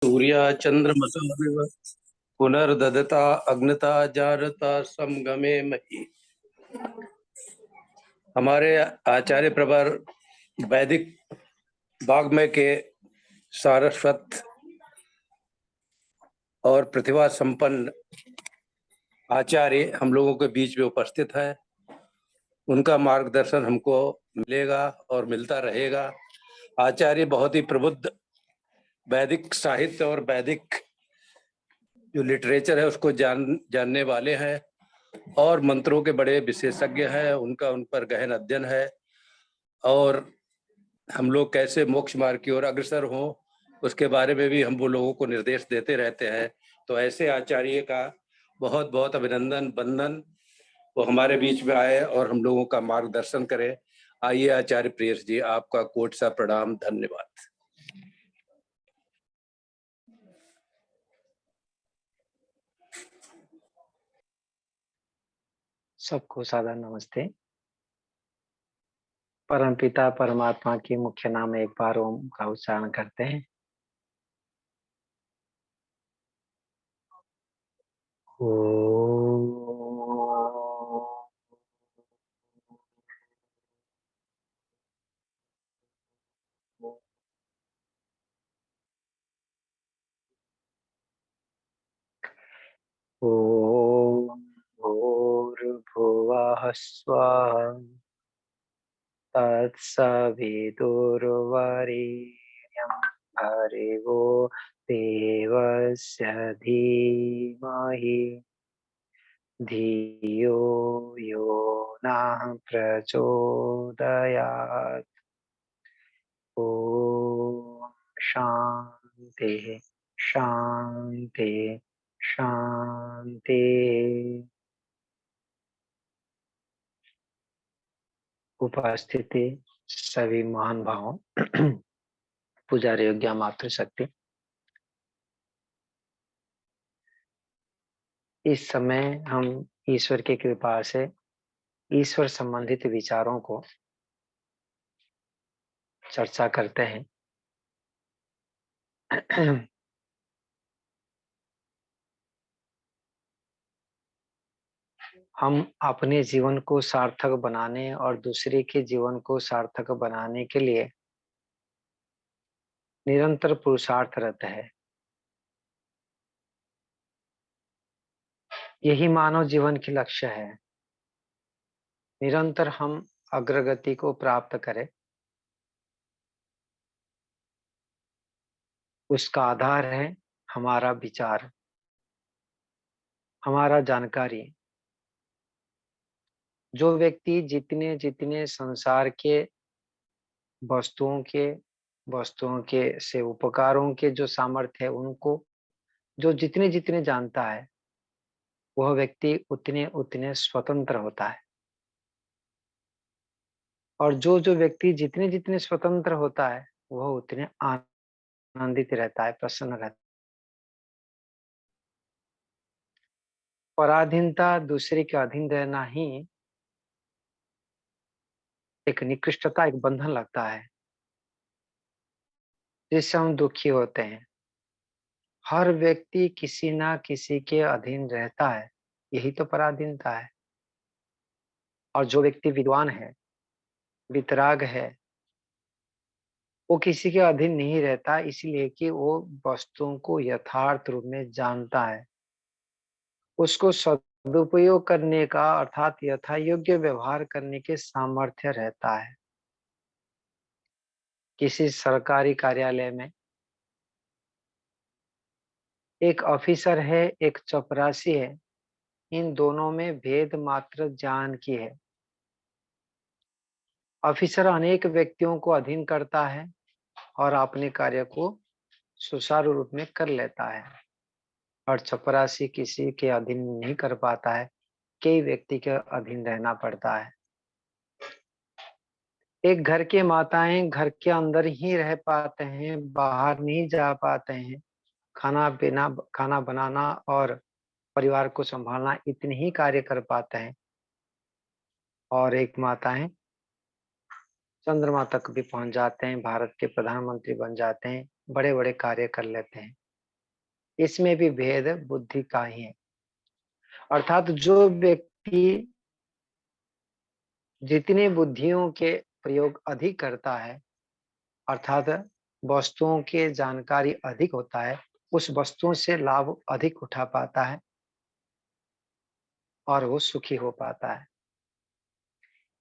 सूर्या चंद्रमसः पुनर्ददता अग्नता जारता समगमे मही। हमारे आचार्य प्रवर वैदिक वाग्मय के सारस्वत और प्रतिभा संपन्न आचार्य हम लोगों के बीच में उपस्थित है। उनका मार्गदर्शन हमको मिलेगा और मिलता रहेगा। आचार्य बहुत ही प्रबुद्ध वैदिक साहित्य और वैदिक जो लिटरेचर है उसको जानने वाले हैं और मंत्रों के बड़े विशेषज्ञ हैं। उनका उन पर गहन अध्ययन है और हम लोग कैसे मोक्ष मार्ग की ओर अग्रसर हों उसके बारे में भी हम वो लोगों को निर्देश देते रहते हैं। तो ऐसे आचार्य का बहुत बहुत अभिनंदन वंदन, वो हमारे बीच में आए और हम लोगों का मार्गदर्शन करें। आइए आचार्य प्रियस जी, आपका कोट सा प्रणाम, धन्यवाद। सबको सादर नमस्ते। परमपिता परमात्मा के मुख्य नाम एक बार ओम का उच्चारण करते हैं। ओम भूर्भुवः स्वः तत्सवितुर्वरेण्यं भर्गो देवस्य धीमहि धियो यो नः प्रचोदयात्। ओम शांति शांति शांति। उपस्थिति सभी महान भावों, पुजारी योग्य मातृशक्ति, इस समय हम ईश्वर की कृपा से ईश्वर संबंधित विचारों को चर्चा करते हैं। हम अपने जीवन को सार्थक बनाने और दूसरे के जीवन को सार्थक बनाने के लिए निरंतर पुरुषार्थरत है। यही मानव जीवन की लक्ष्य है। निरंतर हम अग्रगति को प्राप्त करें, उसका आधार है हमारा विचार, हमारा जानकारी। जो व्यक्ति जितने जितने संसार के वस्तुओं के से उपकारों के जो सामर्थ्य है, उनको जो जितने जितने जानता है, वह व्यक्ति उतने उतने स्वतंत्र होता है। और जो जो व्यक्ति जितने जितने स्वतंत्र होता है, वह उतने आनंदित रहता है, प्रसन्न रहता है। पराधीनता, दूसरे के अधीन रहना ही एक निकृष्टता, एक बंधन लगता है, जिससे हम दुखी होते हैं। हर व्यक्ति किसी ना किसी के अधीन रहता है, यही तो पराधीनता है। और जो व्यक्ति विद्वान है, वितराग है, वो किसी के अधीन नहीं रहता, इसलिए कि वो वस्तुओं को यथार्थ रूप में जानता है। उसको सदुपयोग करने का अर्थात यथा योग्य व्यवहार करने के सामर्थ्य रहता है। किसी सरकारी कार्यालय में एक ऑफिसर है, एक चपरासी है, इन दोनों में भेद मात्र ज्ञान की है। ऑफिसर अनेक व्यक्तियों को अधीन करता है और अपने कार्य को सुचारू रूप में कर लेता है, और चपरासी किसी के अधीन नहीं कर पाता है, कई व्यक्ति के अधीन रहना पड़ता है। एक घर के माताएं घर के अंदर ही रह पाते हैं, बाहर नहीं जा पाते हैं। खाना बनाना और परिवार को संभालना इतने ही कार्य कर पाते हैं, और एक माताएं चंद्रमा तक भी पहुंच जाते हैं, भारत के प्रधानमंत्री बन जाते हैं, बड़े बड़े कार्य कर लेते हैं। इसमें भी भेद बुद्धि का ही है। अर्थात जो व्यक्ति जितने बुद्धियों के प्रयोग अधिक करता है, अर्थात वस्तुओं के जानकारी अधिक होता है, उस वस्तुओं से लाभ अधिक उठा पाता है और वो सुखी हो पाता है।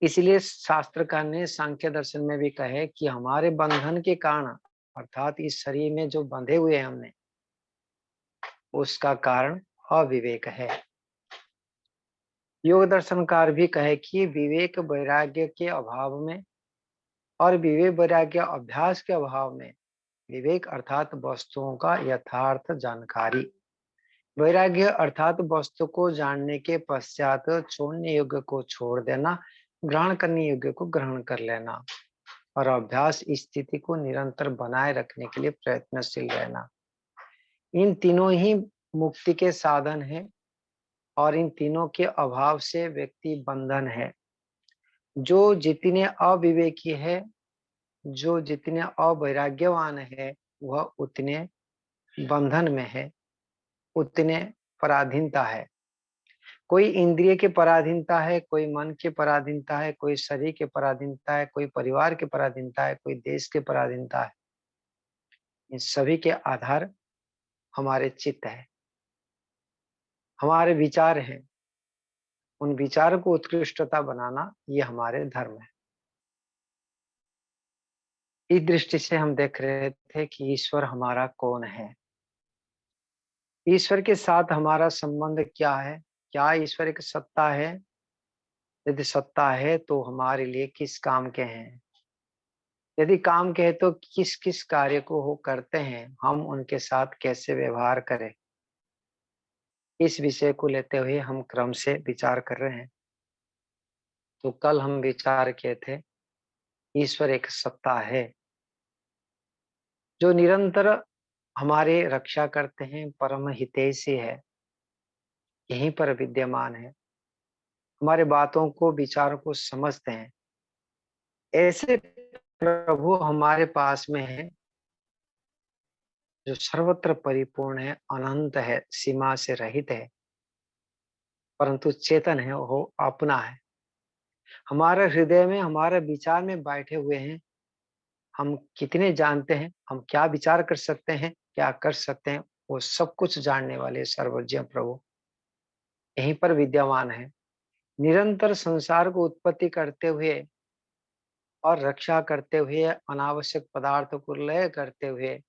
इसलिए शास्त्रकार ने सांख्य दर्शन में भी कहे कि हमारे बंधन के कारण, अर्थात इस शरीर में जो बंधे हुए हैं हमने, उसका कारण अविवेक है। योग दर्शनकार भी कहे कि विवेक वैराग्य के अभाव में और विवेक वैराग्य अभ्यास के अभाव में, विवेक अर्थात वस्तुओं का यथार्थ जानकारी, वैराग्य अर्थात वस्तु को जानने के पश्चात छोड़ने योग्य को छोड़ देना, ग्रहण करने योग्य को ग्रहण कर लेना, और अभ्यास स्थिति को निरंतर बनाए रखने के लिए प्रयत्नशील रहना। इन तीनों ही मुक्ति के साधन हैं और इन तीनों के अभाव से व्यक्ति बंधन है। जो जितने अविवेकी है, जो जितने अवैराग्यवान है, वह उतने बंधन में है, उतने पराधीनता है। कोई इंद्रिय के पराधीनता है, कोई मन के पराधीनता है, कोई शरीर के पराधीनता है, कोई परिवार के पराधीनता है, कोई देश के पराधीनता है। इन सभी के आधार हमारे चित्त है, हमारे विचार हैं। उन विचार को उत्कृष्टता बनाना ये हमारे धर्म है। इस दृष्टि से हम देख रहे थे कि ईश्वर हमारा कौन है, ईश्वर के साथ हमारा संबंध क्या है, क्या ईश्वर एक सत्ता है? यदि सत्ता है तो हमारे लिए किस काम के हैं? यदि काम के हैं तो किस किस कार्य को वो करते हैं, हम उनके साथ कैसे व्यवहार करें? इस विषय को लेते हुए हम क्रम से विचार कर रहे हैं। तो कल हम विचार किए थे, ईश्वर एक सत्ता है जो निरंतर हमारे रक्षा करते हैं, परम हितैषी है, यहीं पर विद्यमान है, हमारे बातों को विचारों को समझते हैं। ऐसे प्रभु हमारे पास में है जो सर्वत्र परिपूर्ण है, अनंत है, सीमा से रहित है, परंतु चेतन है, वो अपना है, हमारे हृदय में, हमारे विचार में बैठे हुए हैं। हम कितने जानते हैं, हम क्या विचार कर सकते हैं, क्या कर सकते हैं, वो सब कुछ जानने वाले सर्वज्ञ प्रभु यहीं पर विद्यमान है। निरंतर संसार को उत्पत्ति करते हुए और रक्षा करते हुए, अनावश्यक पदार्थों को लय करते हुए,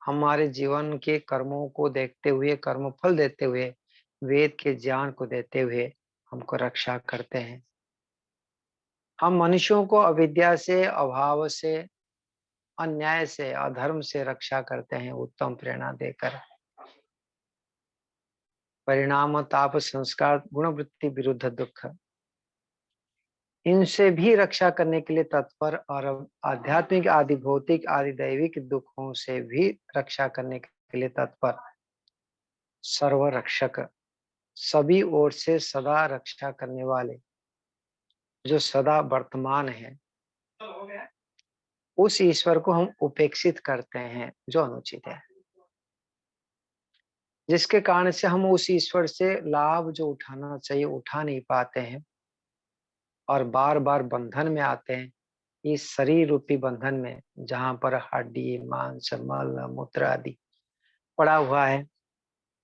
हमारे जीवन के कर्मों को देखते हुए, कर्म फल देते हुए, वेद के ज्ञान को देते हुए हमको रक्षा करते हैं। हम मनुष्यों को अविद्या से, अभाव से, अन्याय से, अधर्म से रक्षा करते हैं उत्तम प्रेरणा देकर। परिणाम ताप संस्कार गुणवृत्ति विरुद्ध दुख, इनसे भी रक्षा करने के लिए तत्पर, और आध्यात्मिक आदि भौतिक आदि दैविक दुखों से भी रक्षा करने के लिए तत्पर, सर्वरक्षक, सभी ओर से सदा रक्षा करने वाले, जो सदा वर्तमान है, उस ईश्वर को हम उपेक्षित करते हैं, जो अनुचित है, जिसके कारण से हम उस ईश्वर से लाभ जो उठाना चाहिए उठा नहीं पाते हैं और बार बार बंधन में आते हैं। इस शरीर रूपी बंधन में, जहां पर हड्डी, मांस, मल मूत्र आदि पड़ा हुआ है,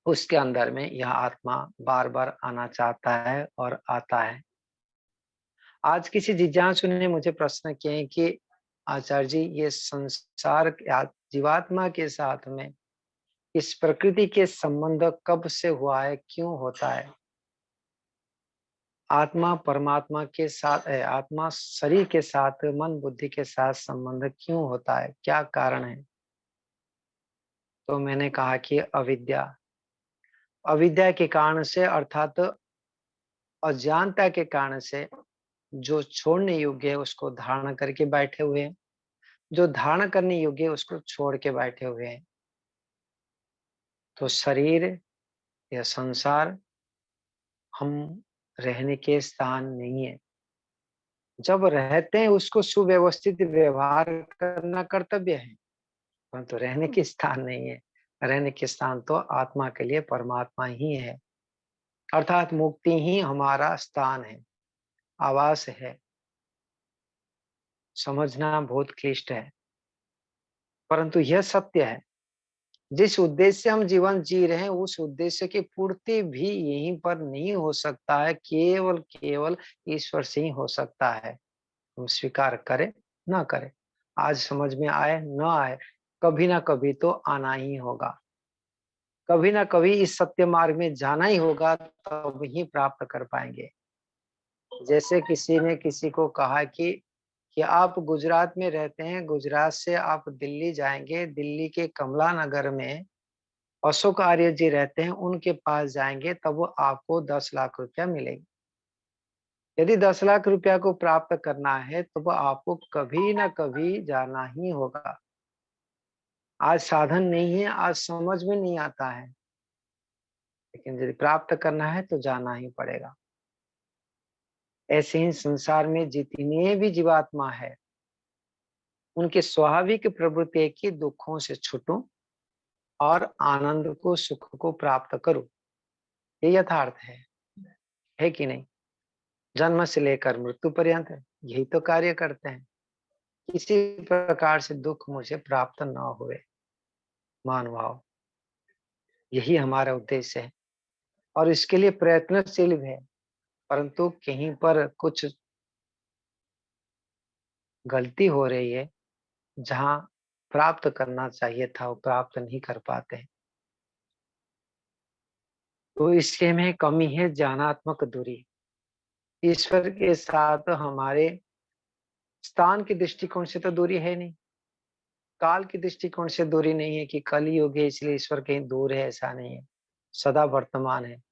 उसके अंदर में यह आत्मा बार बार आना चाहता है और आता है। आज किसी जिज्ञासु ने मुझे प्रश्न किए कि आचार्य जी, ये संसार जीवात्मा के साथ में इस प्रकृति के संबंध कब से हुआ है, क्यों होता है? आत्मा परमात्मा के साथ है, आत्मा शरीर के साथ, मन बुद्धि के साथ संबंध क्यों होता है, क्या कारण है? तो मैंने कहा कि अविद्या, अविद्या के कारण से, अर्थात अज्ञानता के कारण से, जो छोड़ने योग्य है उसको धारण करके बैठे हुए हैं, जो धारण करने योग्य है उसको छोड़ के बैठे हुए हैं। तो शरीर या संसार हम रहने के स्थान नहीं है। जब रहते हैं उसको सुव्यवस्थित व्यवहार करना कर्तव्य है, परंतु रहने के स्थान नहीं है। रहने के स्थान तो आत्मा के लिए परमात्मा ही है, अर्थात मुक्ति ही हमारा स्थान है, आवास है। समझना बहुत क्लिष्ट है, परंतु यह सत्य है। जिस उद्देश्य से हम जीवन जी रहे हैं, उस उद्देश्य की पूर्ति भी यहीं पर नहीं हो सकता है, केवल केवल ईश्वर से ही हो सकता है। हम स्वीकार करें ना करें, आज समझ में आए न आए, कभी ना कभी तो आना ही होगा। कभी ना कभी इस सत्य मार्ग में जाना ही होगा, तब ही प्राप्त कर पाएंगे। जैसे किसी ने किसी को कहा कि आप गुजरात में रहते हैं, गुजरात से आप दिल्ली जाएंगे, दिल्ली के कमला नगर में अशोक आर्य जी रहते हैं, उनके पास जाएंगे तब वो आपको 10 लाख रुपया मिलेगी। यदि 10 लाख रुपया को प्राप्त करना है तो वो आपको कभी ना कभी जाना ही होगा। आज साधन नहीं है, आज समझ में नहीं आता है, लेकिन यदि प्राप्त करना है तो जाना ही पड़ेगा। ऐसे ही संसार में जितने भी जीवात्मा है, उनके स्वाभाविक प्रवृत्ति है कि दुखों से छूटूं और आनंद को, सुख को प्राप्त करूं। ये यथार्थ है कि नहीं? जन्म से लेकर मृत्यु पर्यंत यही तो कार्य करते हैं। किसी प्रकार से दुख मुझे प्राप्त न हुए, मानवाओ, यही हमारा उद्देश्य है और इसके लिए प्रयत्नशील भी है। परंतु कहीं पर कुछ गलती हो रही है, जहां प्राप्त करना चाहिए था वो प्राप्त नहीं कर पाते हैं। तो इसके में कमी है ज्ञानात्मक दूरी। ईश्वर के साथ हमारे स्थान के दृष्टिकोण से तो दूरी है नहीं, काल के दृष्टिकोण से दूरी नहीं है कि कल युग है इसलिए ईश्वर कहीं दूर है, ऐसा नहीं है, सदा वर्तमान है।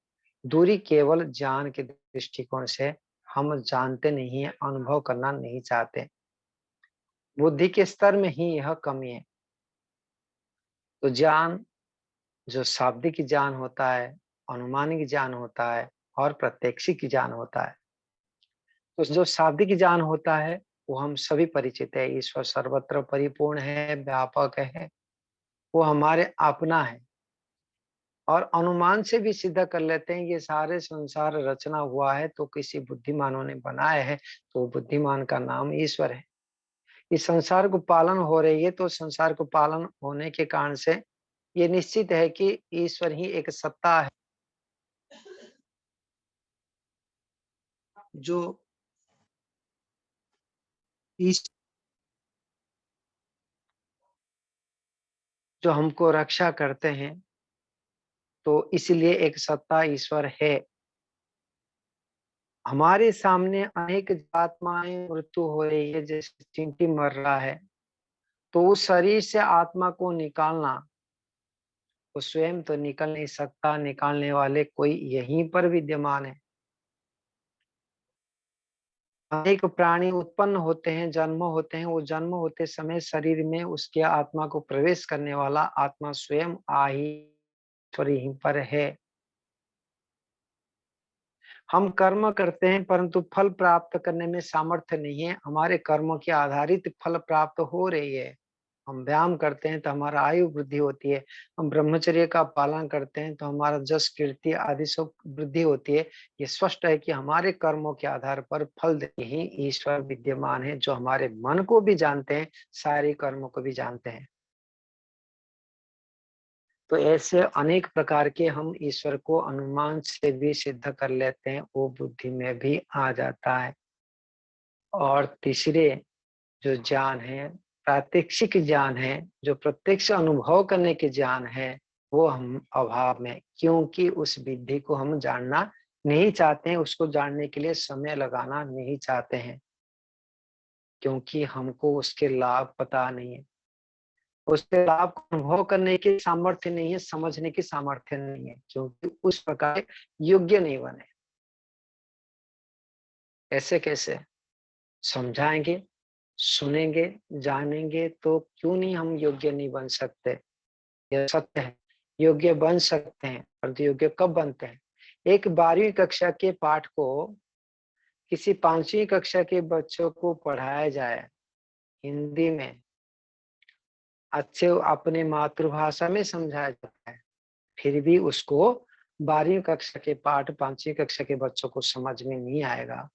दूरी केवल ज्ञान के दृष्टिकोण से, हम जानते नहीं है, अनुभव करना नहीं चाहते, बुद्धि के स्तर में ही यह कमी है। तो ज्ञान जो शाब्दिक ज्ञान होता है, अनुमानिक ज्ञान होता है और प्रत्यक्षिक ज्ञान होता है। तो जो शाब्दिक ज्ञान होता है वो हम सभी परिचित है, ईश्वर सर्वत्र परिपूर्ण है, व्यापक है, वो हमारे अपना है। और अनुमान से भी सिद्ध कर लेते हैं ये सारे संसार रचना हुआ है तो किसी बुद्धिमानों ने बनाया है, तो बुद्धिमान का नाम ईश्वर है। इस संसार को पालन हो रही है तो संसार को पालन होने के कारण से ये निश्चित है कि ईश्वर ही एक सत्ता है जो इस जो हमको रक्षा करते हैं। तो इसलिए एक सत्ता ईश्वर है। हमारे सामने अनेक आत्माएं मृत्यु हो रही है, जैसे चींटी मर रहा है, तो उस शरीर से आत्मा को निकालना, वो स्वयं तो निकल नहीं सकता, निकालने वाले कोई यहीं पर विद्यमान है। अनेक प्राणी उत्पन्न होते हैं, जन्म होते हैं, वो जन्म होते समय शरीर में उसके आत्मा को प्रवेश करने वाला आत्मा स्वयं आ ही यहीं पर है। हम कर्म करते हैं परंतु फल प्राप्त करने में सामर्थ्य नहीं है, हमारे कर्मों के आधारित फल प्राप्त हो रही है। हम व्यायाम करते हैं तो हमारा आयु वृद्धि होती है, हम ब्रह्मचर्य का पालन करते हैं तो हमारा जस कीर्ति आदि सब वृद्धि होती है। ये स्पष्ट है कि हमारे कर्मों के आधार पर फल देते ही ईश्वर विद्यमान है, जो हमारे मन को भी जानते हैं, सारे कर्मों को भी जानते हैं। तो ऐसे अनेक प्रकार के हम ईश्वर को अनुमान से भी सिद्ध कर लेते हैं, वो बुद्धि में भी आ जाता है। और तीसरे जो ज्ञान है, प्रात्यक्षिक ज्ञान है, जो प्रत्यक्ष अनुभव करने के ज्ञान है, वो हम अभाव में, क्योंकि उस विधि को हम जानना नहीं चाहते हैं, उसको जानने के लिए समय लगाना नहीं चाहते हैं, क्योंकि हमको उसके लाभ पता नहीं है, उसके लाभ को अनुभव करने की सामर्थ्य नहीं है, समझने की सामर्थ्य नहीं है, क्योंकि उस प्रकार योग्य नहीं बने। ऐसे कैसे समझाएंगे, सुनेंगे, जानेंगे तो क्यों नहीं हम योग्य नहीं बन सकते? यह सत्य है, योग्य बन सकते हैं, परंतु योग्य कब बनते हैं? एक 12वीं कक्षा के पाठ को किसी 5वीं कक्षा के बच्चों को पढ़ाया जाए हिंदी में, अच्छे अपने मातृभाषा में समझाया जाता है, फिर भी उसको 12वीं कक्षा के पाठ 5वीं कक्षा के बच्चों को समझ में नहीं आएगा,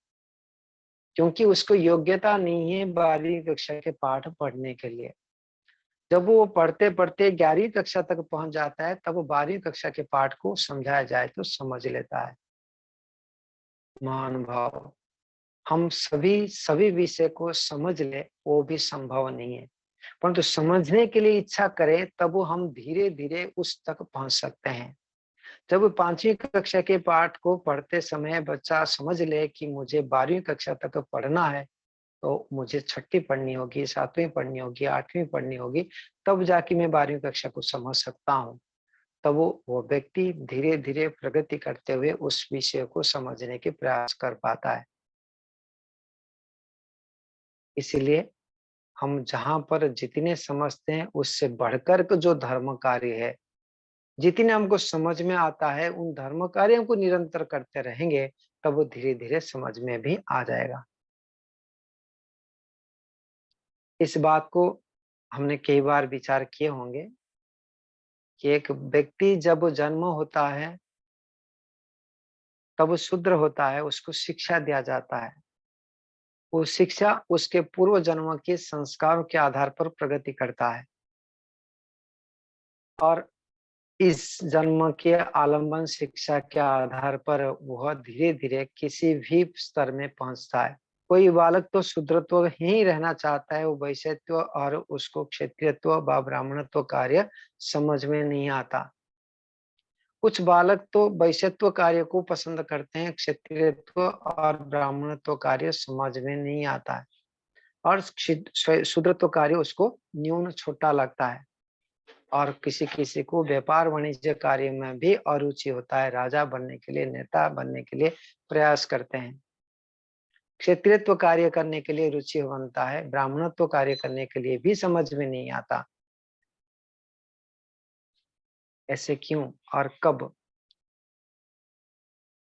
क्योंकि उसको योग्यता नहीं है 12वीं कक्षा के पाठ पढ़ने के लिए। जब वो पढ़ते-पढ़ते 11वीं कक्षा तक पहुँच जाता है, तब वो 12वीं कक्षा के पाठ को समझाया जाए तो समझ लेता है। महानुभाव, हम सभी विषय को समझ लें, वो भी संभव नहीं है। परंतु समझने के लिए इच्छा करें, तब वो हम धीरे-धीरे उस तक पहुँच सकते हैं। जब 5वीं कक्षा के पाठ को पढ़ते समय बच्चा समझ ले कि मुझे 12वीं कक्षा तक पढ़ना है, तो मुझे 6ठी पढ़नी होगी, 7वीं पढ़नी होगी, 8वीं पढ़नी होगी, तब जाके मैं 12वीं कक्षा को समझ सकता हूँ। तब वो व्यक्ति धीरे-धीरे प्रगति करते हुए उस विषय को समझने के प्रयास कर पाता है। इसलिए हम जहाँ पर जितने समझते हैं, उससे बढ़कर के जो धर्म कार्य है, जितने हमको समझ में आता है, उन धर्म कार्यों को निरंतर करते रहेंगे, तब वो धीरे-धीरे समझ में भी आ जाएगा। इस बात को हमने कई बार विचार किए होंगे कि एक व्यक्ति जब जन्म होता है, तब वो शूद्र होता है, उसको शिक्षा दिया जाता है। वो शिक्षा उसके पूर्व जन्म के संस्कारों के आधार पर प्रगति करता है और इस जन्म के आलंबन शिक्षा के आधार पर वह धीरे-धीरे किसी भी स्तर में पहुँचता है। कोई बालक तो शूद्रत्व ही रहना चाहता है, वो वैश्यत्व और उसको क्षत्रियत्व व ब्राह्मणत्व कार्य समझ में नहीं आता। कुछ बालक तो वैश्यत्व कार्य को पसंद करते हैं, क्षत्रियत्व और ब्राह्मणत्व कार्य समझ में नहीं आता है और शूद्रत्व कार्य उसको न्यून छोटा लगता है। और किसी-किसी को व्यापार वाणिज्य कार्य में भी अरुचि होता है, राजा बनने के लिए, नेता बनने के लिए प्रयास करते हैं। क्षेत्रीयत्व कार्य करने के लिए रुचि बनता है, ब्राह्मणत्व कार्य करने के लिए भी समझ में नहीं आता। ऐसे क्यों और कब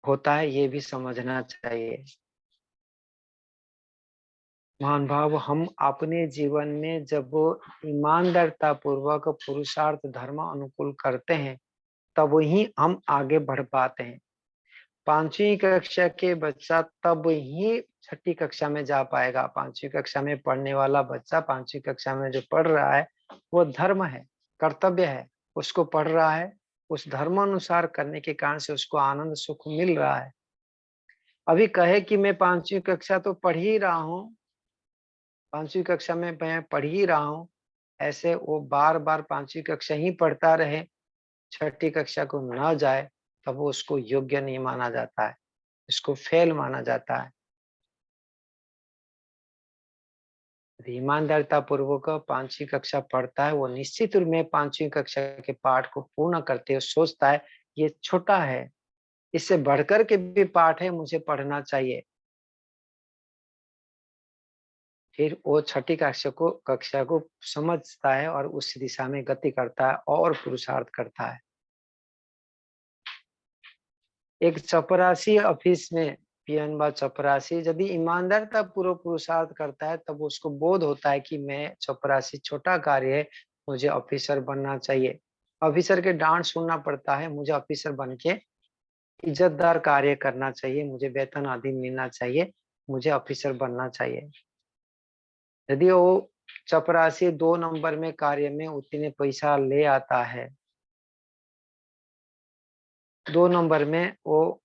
होता है, ये भी समझना चाहिए। महानुभाव, हम अपने जीवन में जब ईमानदारता पूर्वक पुरुषार्थ धर्म अनुकूल करते हैं, तब ही हम आगे बढ़ पाते हैं। 5वीं कक्षा के बच्चा तब ही 6ठी कक्षा में जा पाएगा। 5वीं कक्षा में पढ़ने वाला बच्चा 5वीं कक्षा में जो पढ़ रहा है, वो धर्म है, कर्तव्य है, उसको पढ़ रहा है, उस धर्म अनुसार करने के कारण से उसको आनंद सुख मिल रहा है। अभी कहे कि मैं 5वीं कक्षा तो पढ़ ही रहा हूँ, 5वीं कक्षा में मैं पढ़ ही रहा हूँ, ऐसे वो बार-बार 5वीं कक्षा ही पढ़ता रहे, 6ठी कक्षा को ना जाए, तब वो उसको योग्य नहीं माना जाता है, इसको फेल माना जाता है। यदि ईमानदारिता पूर्वक 5वीं कक्षा पढ़ता है, वो निश्चित रूप में 5वीं कक्षा के पाठ को पूर्ण करते हुए सोचता है, ये छोटा है, इससे बढ़कर के भी पाठ है, मुझे पढ़ना चाहिए। फिर वो 6ठी कक्षा को समझता है और उस दिशा में गति करता है और पुरुषार्थ करता है। एक चपरासी ऑफिस में पियन व चपरासी यदि ईमानदारता पूर्वक पुरुषार्थ करता है, तब उसको बोध होता है कि मैं चपरासी छोटा कार्य है, मुझे ऑफिसर बनना चाहिए। ऑफिसर के डांट सुनना पड़ता है, मुझे ऑफिसर बन के इज्जतदार कार्य करना चाहिए, मुझे वेतन आदि मिलना चाहिए, मुझे ऑफिसर बनना चाहिए। यदि वो चपरासी 2 नंबर में कार्य में उतने पैसा ले आता है, 2 नंबर में वो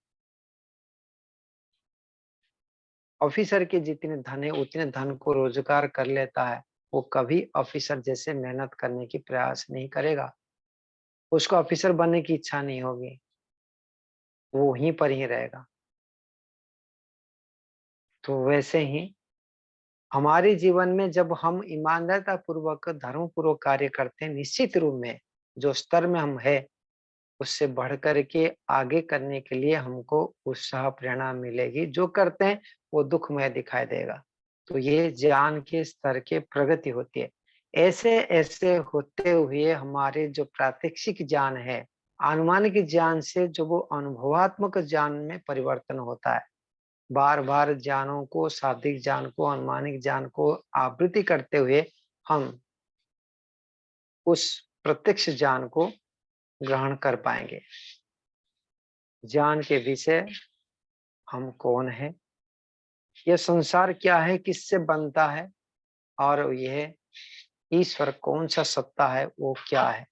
ऑफिसर के जितने धन है उतने धन को रोजगार कर लेता है, वो कभी ऑफिसर जैसे मेहनत करने की प्रयास नहीं करेगा। उसको ऑफिसर बनने की इच्छा नहीं होगी, वो वहीं पर ही रहेगा। तो वैसे ही हमारे जीवन में जब हम ईमानदारता पूर्वक धर्म पूर्वक कार्य करते हैं, निश्चित रूप में जो स्तर में हम है, उससे बढ़ कर के आगे करने के लिए हमको उत्साह प्रेरणा मिलेगी। जो करते हैं वो दुखमय दिखाई देगा। तो ये ज्ञान के स्तर की प्रगति होती है। ऐसे-ऐसे होते हुए हमारे जो प्रात्यक्षिक ज्ञान है, अनुमानिक ज्ञान से जो वो अनुभवात्मक ज्ञान में परिवर्तन होता है। बार-बार ज्ञानों को, शाब्दिक ज्ञान को, अनुमानिक ज्ञान को आवृत्ति करते हुए हम उस प्रत्यक्ष ज्ञान को ग्रहण कर पाएंगे। ज्ञान के विषय हम कौन है, यह संसार क्या है, किससे बनता है, और यह ईश्वर कौन सा सत्ता है, वो क्या है।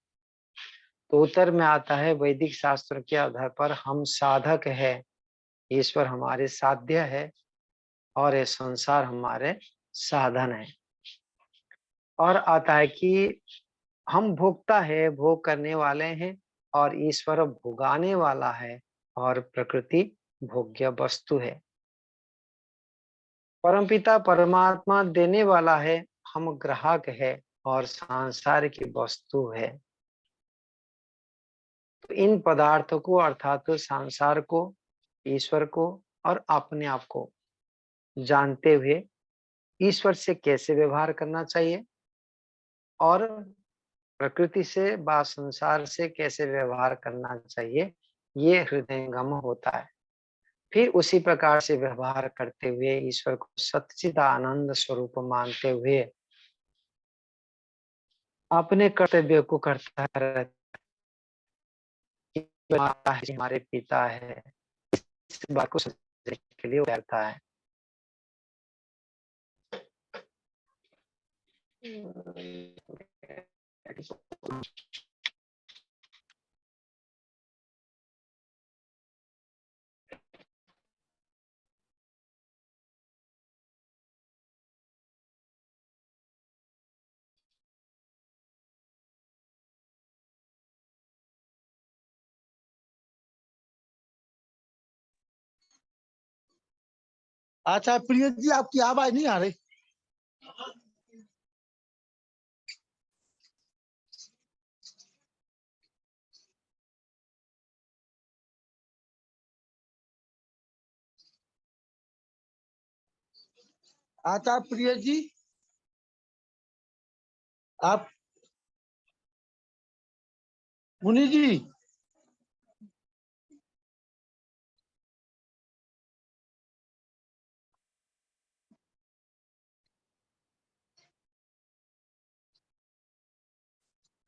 तो उत्तर में आता है वैदिक शास्त्र के आधार पर हम साधक है, ईश्वर हमारे साध्य है और ये संसार हमारे साधन है। और आता है कि हम भोक्ता है, भोग करने वाले हैं, और ईश्वर भोगाने वाला है, और प्रकृति भोग्य वस्तु है। परमपिता परमात्मा देने वाला है, हम ग्राहक है, और सांसार की वस्तु है। तो इन पदार्थों को अर्थात तो संसार को, ईश्वर को और अपने आप को जानते हुए ईश्वर से कैसे व्यवहार करना चाहिए और प्रकृति से व संसार से कैसे व्यवहार करना चाहिए, ये हृदयंगम होता है। फिर उसी प्रकार से व्यवहार करते हुए ईश्वर को सच्चिदानंद स्वरूप मानते हुए अपने कर्तव्य को करता रहता है। हमारे पिता है, इस बात को समझने के लिए करता है। अच्छा प्रिय जी, आपकी आवाज नहीं आ रही। अच्छा प्रिय जी, आप मुनि जी,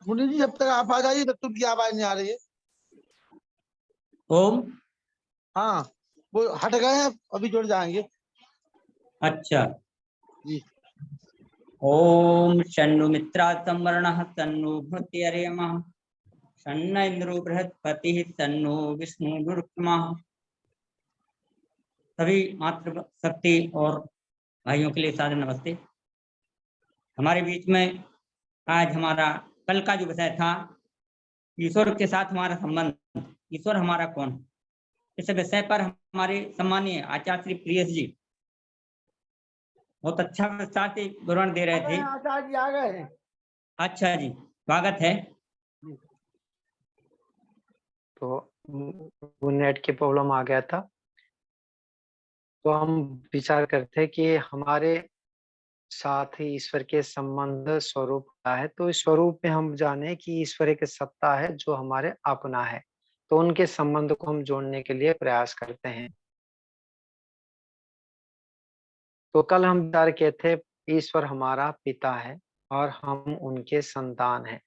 मुनि जी जब तक आप आ जाइए तब तक उनकी आवाज नहीं आ रही है। ओम। हाँ, वो हट गए हैं, अभी जुड़ जाएंगे। अच्छा जी। ओम शन्नु मित्रात्तम वर्णः तन्नो भृत्यरेमः शन्न इंद्रो बृहस्पतिः तन्नो विष्णु गुरुक्रमः। सभी मातृ शक्ति और भाइयों के लिए सादर नमस्ते। हमारे बीच में आज हमारा कल का जो विषय था, ईश्वर के साथ हमारा संबंध, ईश्वर हमारा कौन है, इस विषय पर हमारे सम्मानीय आचार्य श्री प्रियस जी बहुत अच्छा विस्तार से विवरण दे रहे थे। आचार्य जी आ गए हैं। अच्छा जी, स्वागत है। तो वो नेट की प्रॉब्लम आ गया था, तो हम विचार करते हैं कि हमारे साथ ही ईश्वर के संबंध स्वरूप का है। तो इस स्वरूप में हम जाने कि ईश्वर एक सत्ता है जो हमारे अपना है, तो उनके संबंध को हम जोड़ने के लिए प्रयास करते हैं। तो कल हम विचार किए थे ईश्वर हमारा पिता है और हम उनके संतान हैं।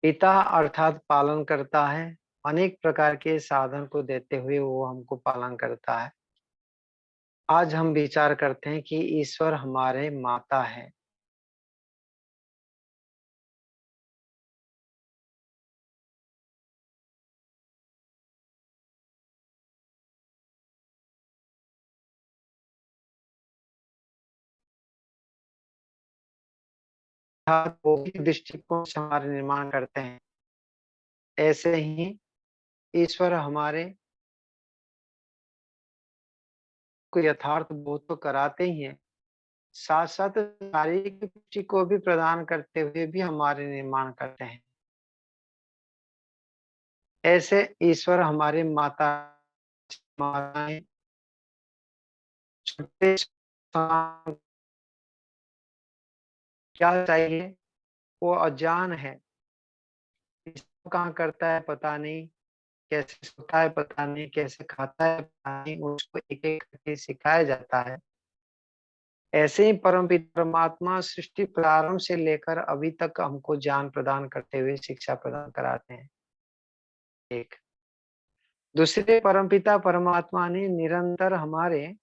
पिता अर्थात पालन करता है, अनेक प्रकार के साधन को देते हुए वो हमको पालन करता है। आज हम विचार करते हैं कि ईश्वर हमारे माता है। अर्थात वो भी दृष्टिकोण से हमारे निर्माण करते हैं। ऐसे ही ईश्वर हमारे को यथार्थ बोध तो कराते ही हैं, साथ साथ शारीरिक पुष्टि को भी प्रदान करते हुए भी हमारे निर्माण करते हैं। ऐसे ईश्वर हमारे माता माताएं छोटे क्या चाहिए, वो अजान है, कहाँ करता है पता नहीं, कैसे सोता है पता नहीं, कैसे खाता है पता नहीं, उसको एक एक करके सिखाया जाता है। ऐसे ही परमपिता परमात्मा सृष्टि प्रारंभ से लेकर अभी तक हमको ज्ञान प्रदान करते हुए शिक्षा प्रदान कराते हैं। एक दूसरे परमपिता परमात्मा ने निरंतर हमारे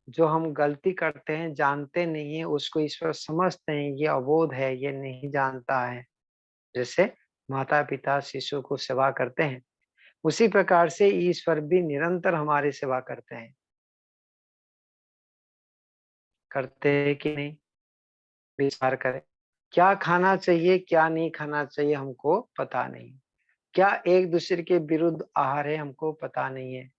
जो हम गलती करते हैं, जानते नहीं है, उसको ईश्वर समझते हैं, ये अबोध है, ये नहीं जानता है। जैसे माता पिता शिशु को सेवा करते हैं, उसी प्रकार से ईश्वर भी निरंतर हमारी सेवा करते हैं। करते हैं कि नहीं? विचार करें। क्या खाना चाहिए, क्या नहीं खाना चाहिए हमको पता नहीं। क्या एक दूसरे के विरुद्ध आहार है हमको पता नहीं है,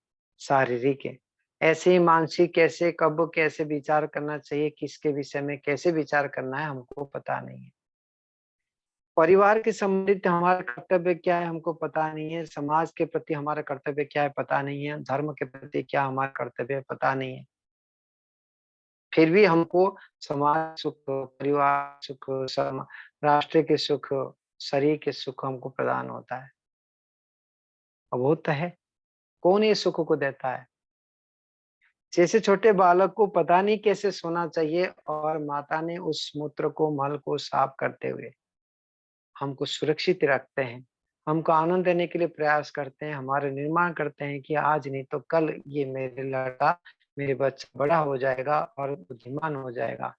शारीरिक है। ऐसे ही मानसिक कैसे, कब कैसे विचार करना चाहिए, किसके विषय में कैसे विचार करना है हमको पता नहीं है। परिवार के संबंधित हमारा कर्तव्य क्या है हमको पता नहीं है, समाज के प्रति हमारा कर्तव्य क्या है पता नहीं है, धर्म के प्रति क्या हमारा कर्तव्य है पता नहीं है। फिर भी हमको समाज सुख, परिवार सुख, राष्ट्र के सुख, शरीर के सुख हमको प्रदान होता है। अब होता है, कौन ये सुख को देता है? जैसे छोटे बालक को पता नहीं कैसे सोना चाहिए और माता ने उस मूत्र को, मल को साफ करते हुए हमको सुरक्षित रखते हैं, हमको आनंद देने के लिए प्रयास करते हैं, हमारे निर्माण करते हैं कि आज नहीं तो कल ये मेरे लड़का, मेरे बच्चा बड़ा हो जाएगा और बुद्धिमान हो जाएगा।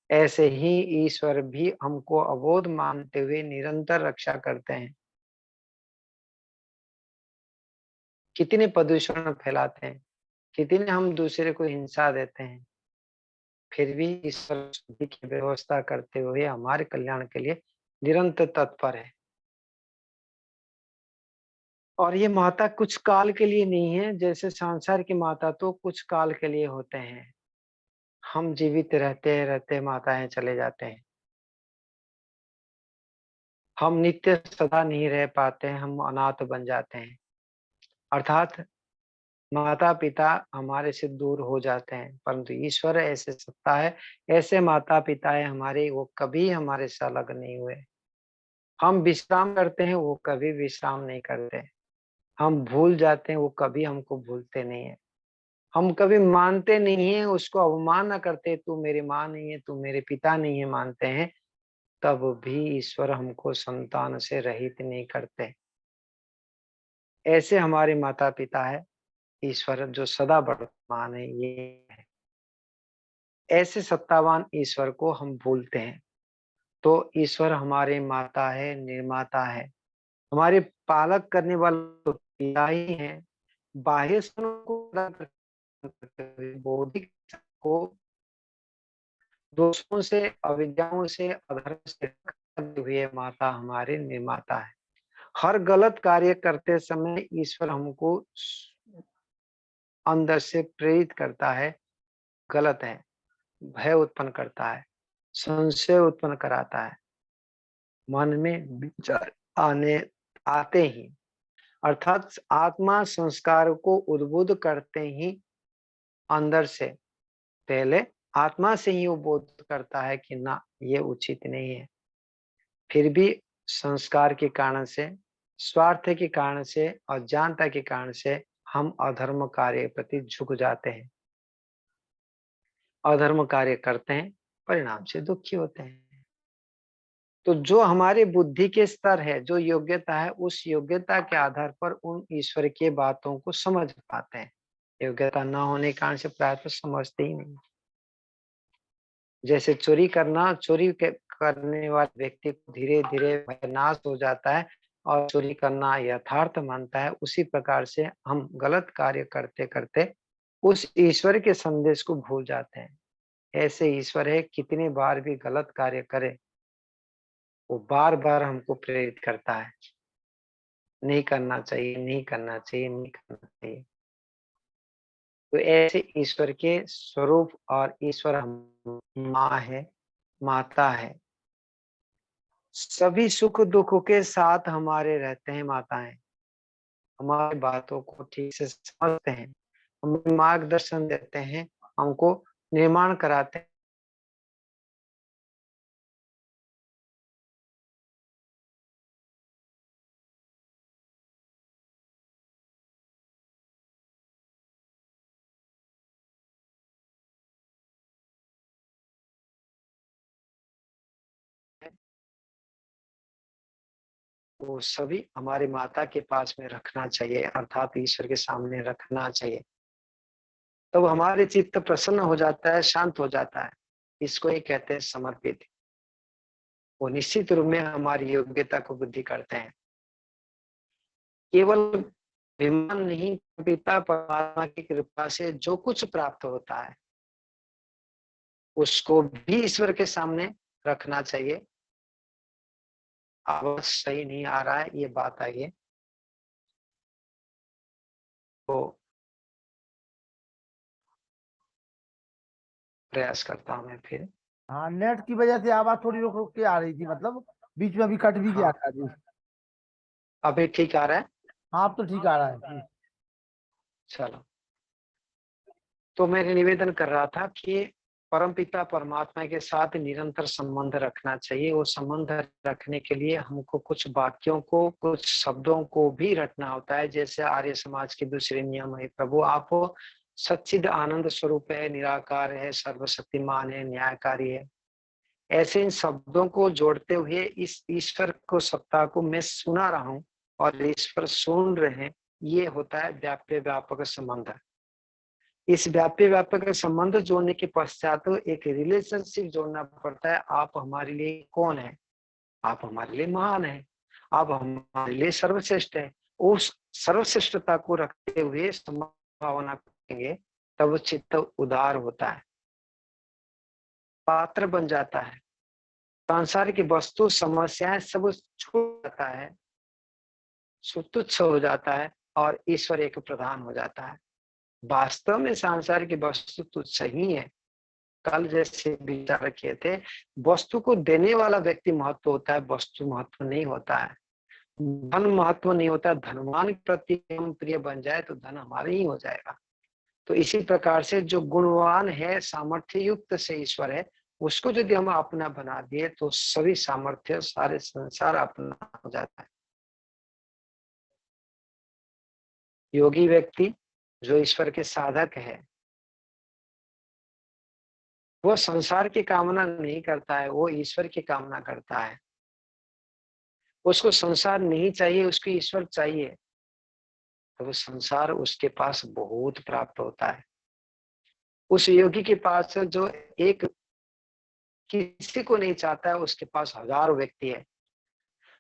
ऐसे ही ईश्वर भी हमको अबोध मानते हुए निरंतर रक्षा करते हैं। कितने प्रदूषण फैलाते हैं, कितने हम दूसरे को हिंसा देते हैं, फिर भी ईश्वर शुद्धि की व्यवस्था करते हुए हमारे कल्याण के लिए निरंतर तत्पर है। और ये माता कुछ काल के लिए नहीं है, जैसे संसार की माता तो कुछ काल के लिए होते हैं। हम जीवित रहते रहते माताएं चले जाते हैं। हम नित्य सदा नहीं रह पाते हैं, हम अनाथ बन जाते हैं। अर्थात माता पिता हमारे से दूर हो जाते हैं, परंतु ईश्वर ऐसे सत्ता है, ऐसे माता पिता है हमारे, वो कभी हमारे से अलग नहीं हुए। हम विश्राम करते हैं, वो कभी विश्राम नहीं करते। हम भूल जाते हैं, वो कभी हमको भूलते नहीं है। हम कभी मानते नहीं है, उसको अवमान न करते, तू मेरी माँ नहीं है, तू मेरे पिता नहीं है मानते हैं, तब भी ईश्वर हमको संतान से रहित नहीं करते। ऐसे हमारे माता पिता है ईश्वर, जो सदा वर्तमान है, ये है। ऐसे सत्तावान ईश्वर को हम भूलते हैं। तो ईश्वर हमारे माता है, निर्माता है, हमारे पालक करने वाले तो पिता ही है। बाह्य को बौद्धिक को दोषों से, अविद्याओं से, अधर्म से रक्षित हुए माता हमारे निर्माता है। हर गलत कार्य करते समय ईश्वर हमको अंदर से प्रेरित करता है, गलत है, भय उत्पन्न करता है, संशय उत्पन्न कराता है, मन में विचार आते ही, अर्थात आत्मा संस्कार को उद्बुद्ध करते ही अंदर से, पहले आत्मा से ही वो बोध करता है कि ना, ये उचित नहीं है। फिर भी संस्कार के कारण से, स्वार्थ के कारण से, अज्ञानता के कारण से हम अधर्म कार्य के प्रति झुक जाते हैं, अधर्म कार्य करते हैं, परिणाम से दुखी होते हैं। तो जो हमारे बुद्धि के स्तर है, जो योग्यता है, उस योग्यता के आधार पर उन ईश्वर के बातों को समझ पाते हैं। योग्यता न होने के कारण से प्राय तो समझते ही नहीं। जैसे चोरी करना, करने वाले व्यक्ति को धीरे धीरे नाश हो जाता है और चोरी करना यथार्थ मानता है, उसी प्रकार से हम गलत कार्य करते करते उस ईश्वर के संदेश को भूल जाते हैं। ऐसे ईश्वर है, कितने बार भी गलत कार्य करे, वो बार बार हमको प्रेरित करता है, नहीं करना चाहिए, नहीं करना चाहिए, नहीं करना चाहिए। तो ऐसे ईश्वर के स्वरूप, और ईश्वर हम माँ है, माता है, सभी सुख दुख के साथ हमारे रहते हैं माताएं, हमारी बातों को ठीक से समझते हैं, हमें मार्गदर्शन देते हैं, हमको निर्माण कराते हैं। वो सभी हमारी माता के पास में रखना चाहिए, अर्थात ईश्वर के सामने रखना चाहिए। तब तो हमारे चित्त प्रसन्न हो जाता है, शांत हो जाता है। इसको ही कहते हैं समर्पित। वो निश्चित रूप में हमारी योग्यता को बुद्धि करते हैं। केवल विमान नहीं, पिता परमात्मा की कृपा से जो कुछ प्राप्त होता है उसको भी ईश्वर के सामने रखना चाहिए। आवाज सही नहीं आ रहा है, ये बात आई है तो प्रयास करता हूं मैं फिर। हाँ, नेट की वजह से आवाज थोड़ी रुक रुक के आ रही थी, मतलब बीच में अभी कट भी गया हाँ, था जी। अभी ठीक आ रहा है। हाँ, अब तो ठीक आ रहा है जी। चलो, तो मैं निवेदन कर रहा था कि परमपिता परमात्मा के साथ निरंतर संबंध रखना चाहिए। वो संबंध रखने के लिए हमको कुछ वाक्यों को, कुछ शब्दों को भी रटना होता है। जैसे आर्य समाज के दूसरे नियम है, प्रभु आप सच्चिद आनंद स्वरूप है, निराकार है, सर्वशक्तिमान है, न्यायकारी है। ऐसे इन शब्दों को जोड़ते हुए इस ईश्वर को, सत्ता को मैं सुना रहा हूँ और ईश्वर सुन रहे हैं। ये होता है व्याप्य व्यापक संबंध। इस व्याप्य व्यापक संबंध जोड़ने के पश्चात एक रिलेशनशिप जोड़ना पड़ता है। आप हमारे लिए कौन है? आप हमारे लिए महान है, आप हमारे लिए सर्वश्रेष्ठ है। उस सर्वश्रेष्ठता को रखते हुए संभावना करेंगे, तब चित्त उदार होता है, पात्र बन जाता है। संसार की वस्तु समस्याएं सब छूट जाता है, तुच्छ हो जाता है और ईश्वर एक प्रधान हो जाता है। वास्तव में संसार की वस्तु तुच्छ ही है। कल जैसे विचार किए थे, वस्तु को देने वाला व्यक्ति महत्व होता है, वस्तु महत्व नहीं होता है। धन महत्व नहीं होता, धनवान के प्रति हम प्रिय बन जाए तो धन हमारे ही हो जाएगा। तो इसी प्रकार से जो गुणवान है, सामर्थ्य युक्त से ईश्वर है, उसको यदि हम अपना बना दिए तो सभी सामर्थ्य, सारे संसार अपना हो जाता है। योगी व्यक्ति जो ईश्वर के साधक है, वो संसार की कामना नहीं करता है, वो ईश्वर की कामना करता है। उसको संसार नहीं चाहिए, उसको ईश्वर चाहिए, तो वो संसार उसके पास बहुत प्राप्त होता है। उस योगी के पास जो एक किसी को नहीं चाहता है, उसके पास हजारों व्यक्ति है।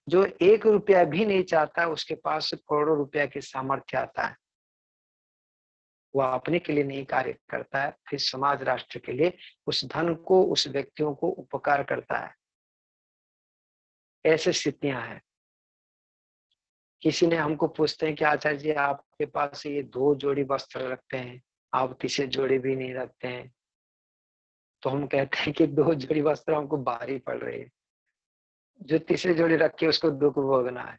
जो 1 रुपया भी नहीं चाहता, उसके पास करोड़ों रुपया की सामर्थ्य आता है। वह अपने के लिए नहीं कार्य करता है, फिर समाज राष्ट्र के लिए उस धन को, उस व्यक्तियों को उपकार करता है। ऐसे स्थितियां हैं। किसी ने हमको पूछते हैं कि आचार्य जी आपके पास ये 2 जोड़ी वस्त्र रखते हैं, आप तीसरी जोड़ी भी नहीं रखते हैं। तो हम कहते हैं कि 2 जोड़ी वस्त्र हमको भारी पड़ रही है, जो तीसरी जोड़ी रखे उसको दुख भोगना है।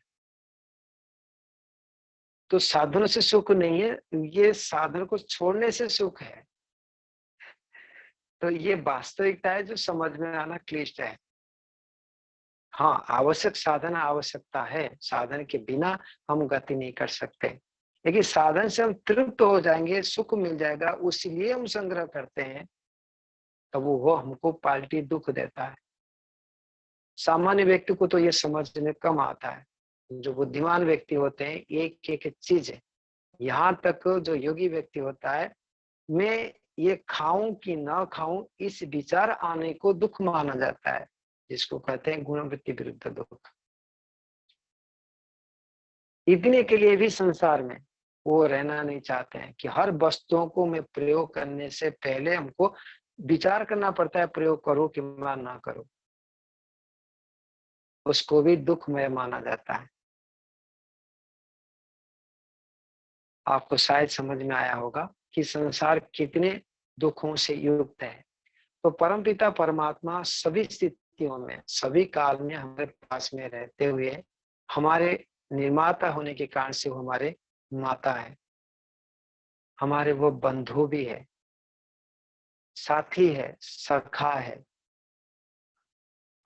तो साधनों से सुख नहीं है, ये साधन को छोड़ने से सुख है। तो ये वास्तविकता है जो समझ में आना क्लिष्ट है। हाँ, आवश्यक साधन आवश्यकता है, साधन के बिना हम गति नहीं कर सकते। लेकिन साधन से हम तृप्त हो जाएंगे, सुख मिल जाएगा, उसीलिए हम संग्रह करते हैं, तब वो हमको पाल्टी दुख देता है। सामान्य व्यक्ति को तो ये समझ में कम आता है। जो बुद्धिमान व्यक्ति होते हैं, एक एक चीज है। यहाँ तक जो योगी व्यक्ति होता है, मैं ये खाऊं कि ना खाऊं, इस विचार आने को दुख माना जाता है, जिसको कहते हैं गुणवृत्ति विरुद्ध दुख। इतने के लिए भी संसार में वो रहना नहीं चाहते हैं कि हर वस्तुओं को मैं प्रयोग करने से पहले हमको विचार करना पड़ता है, प्रयोग करो कि मैं ना करो। उसको भी दुखमय माना जाता है। आपको शायद समझ में आया होगा कि संसार कितने दुखों से युक्त है। तो परमपिता परमात्मा सभी स्थितियों में, सभी काल में हमारे पास में रहते हुए, हमारे निर्माता होने के कारण से वो हमारे माता है, हमारे वो बंधु भी है, साथी है, सखा है,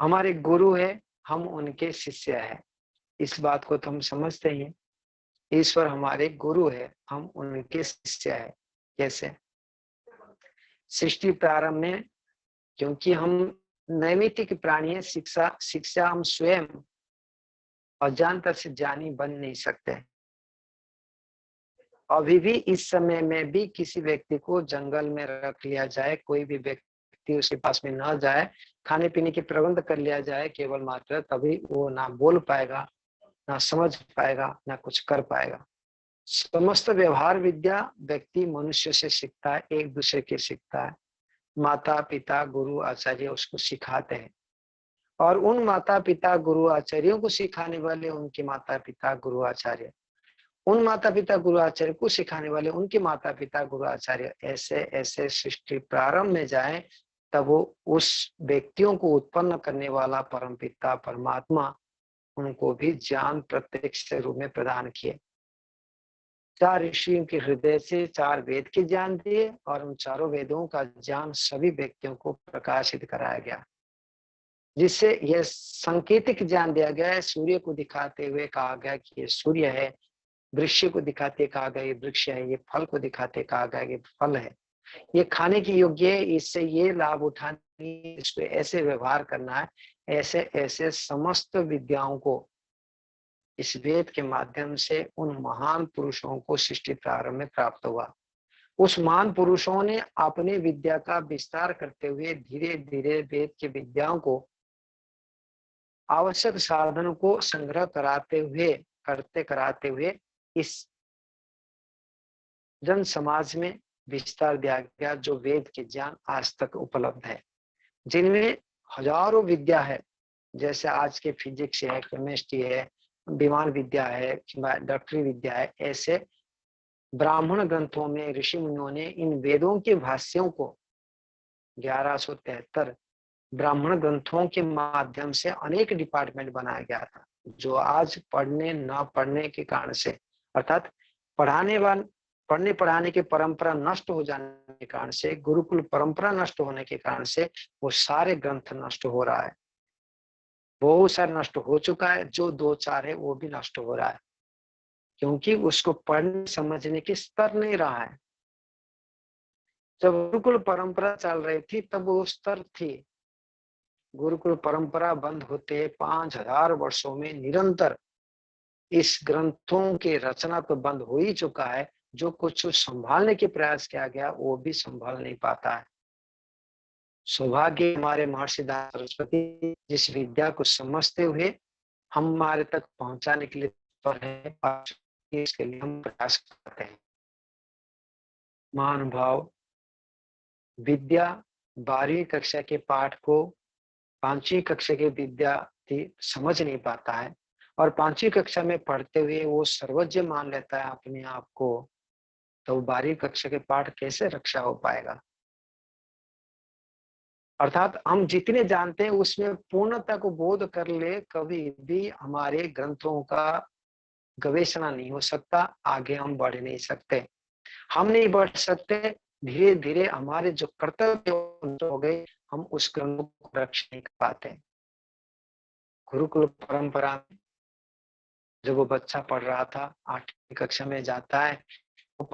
हमारे गुरु है, हम उनके शिष्य है। इस बात को तो हम समझते ही हैं। ईश्वर हमारे गुरु है, हम उनके शिष्य है। कैसे? सृष्टि प्रारंभ में, क्योंकि हम नैमित्तिक प्राणी है, शिक्षा हम स्वयं अज्ञानता से ज्ञानी बन नहीं सकते। अभी भी इस समय में भी किसी व्यक्ति को जंगल में रख लिया जाए, कोई भी व्यक्ति उसके पास में न जाए, खाने पीने के प्रबंध कर लिया जाए केवल मात्र, तभी वो ना बोल पाएगा, ना समझ पाएगा, ना कुछ कर पाएगा। समस्त व्यवहार विद्या व्यक्ति मनुष्य से सीखता है, एक दूसरे के सीखता है। माता पिता गुरु आचार्य उसको सिखाते हैं, और उन माता पिता गुरु आचार्यों को सिखाने वाले उनके माता पिता गुरु आचार्य, उन माता पिता गुरु आचार्य को सिखाने वाले उनके माता पिता गुरु आचार्य, ऐसे ऐसे सृष्टि प्रारंभ में जाए, तब वो उस व्यक्तियों को उत्पन्न करने वाला परम पिता परमात्मा उनको भी ज्ञान प्रत्यक्ष रूप में प्रदान किए। 4 ऋषियों के हृदय से 4 वेद के ज्ञान दिए, और उन चारों वेदों का ज्ञान सभी व्यक्तियों को प्रकाशित कराया गया, जिससे यह सांकेतिक ज्ञान दिया गया है। सूर्य को दिखाते हुए कहा गया कि ये सूर्य है, वृक्ष को दिखाते कहा गया ये वृक्ष है, ये फल को दिखाते कहा गया ये फल है, ये खाने के योग्य है, इससे ये लाभ उठानी, इसको ऐसे व्यवहार करना है। ऐसे ऐसे समस्त विद्याओं को इस वेद के माध्यम से उन महान पुरुषों को सृष्टि प्रारंभ में प्राप्त हुआ। उस महान पुरुषों ने अपने विद्या का विस्तार करते हुए धीरे धीरे वेद की विद्याओं को, आवश्यक साधनों को संग्रह कराते हुए इस जन समाज में विस्तार दिया गया, जो वेद के ज्ञान आज तक उपलब्ध है, जिनमें हजारों विद्या है, जैसे आज के फिजिक्स है, केमिस्ट्री है, विमान विद्या है, डॉक्टरी विद्या है। ऐसे ब्राह्मण ग्रंथों में ऋषि मुनियों ने इन वेदों के भाष्यों को 1173 ब्राह्मण ग्रंथों के माध्यम से अनेक डिपार्टमेंट बनाया गया था, जो आज पढ़ने न पढ़ने के कारण से, अर्थात पढ़ने पढ़ाने की परंपरा नष्ट हो जाने के कारण से, गुरुकुल परंपरा नष्ट होने के कारण से वो सारे ग्रंथ नष्ट हो रहा है। बहुत सारा नष्ट हो चुका है, जो 2-4 है वो भी नष्ट हो रहा है, क्योंकि उसको पढ़ने समझने की स्तर नहीं रहा है। जब गुरुकुल परंपरा चल रही थी तब वो स्तर थी। गुरुकुल परंपरा बंद होते 5000 वर्षों में निरंतर इस ग्रंथों के रचना तो बंद हो ही चुका है, जो कुछ संभालने के प्रयास किया गया वो भी संभाल नहीं पाता है। सौभाग्य हमारे महर्षि दास सरस्वती जिस विद्या को समझते हुए हमारे तक पहुंचाने के लिए तत्पर है, इसके लिए हम प्रयास करते हैं। महानुभाव, विद्या 12वीं कक्षा के पाठ को 5वीं कक्षा के विद्यार्थी समझ नहीं पाता है, और 5वीं कक्षा में पढ़ते हुए वो सर्वज्ञ मान लेता है अपने आप को, तो 12वीं कक्षा के पाठ कैसे रक्षा हो पाएगा। अर्थात हम जितने जानते हैं उसमें पूर्णता को बोध कर ले, कभी भी हमारे ग्रंथों का गवेषणा नहीं हो सकता, आगे हम बढ़ नहीं सकते। हम नहीं बढ़ सकते, धीरे धीरे हमारे जो कर्तव्य हो गए, हम उस ग्रंथ को रक्षा नहीं कर पाते। गुरुकुल परंपरा में जब वो बच्चा पढ़ रहा था, 8वीं कक्षा में जाता है, वो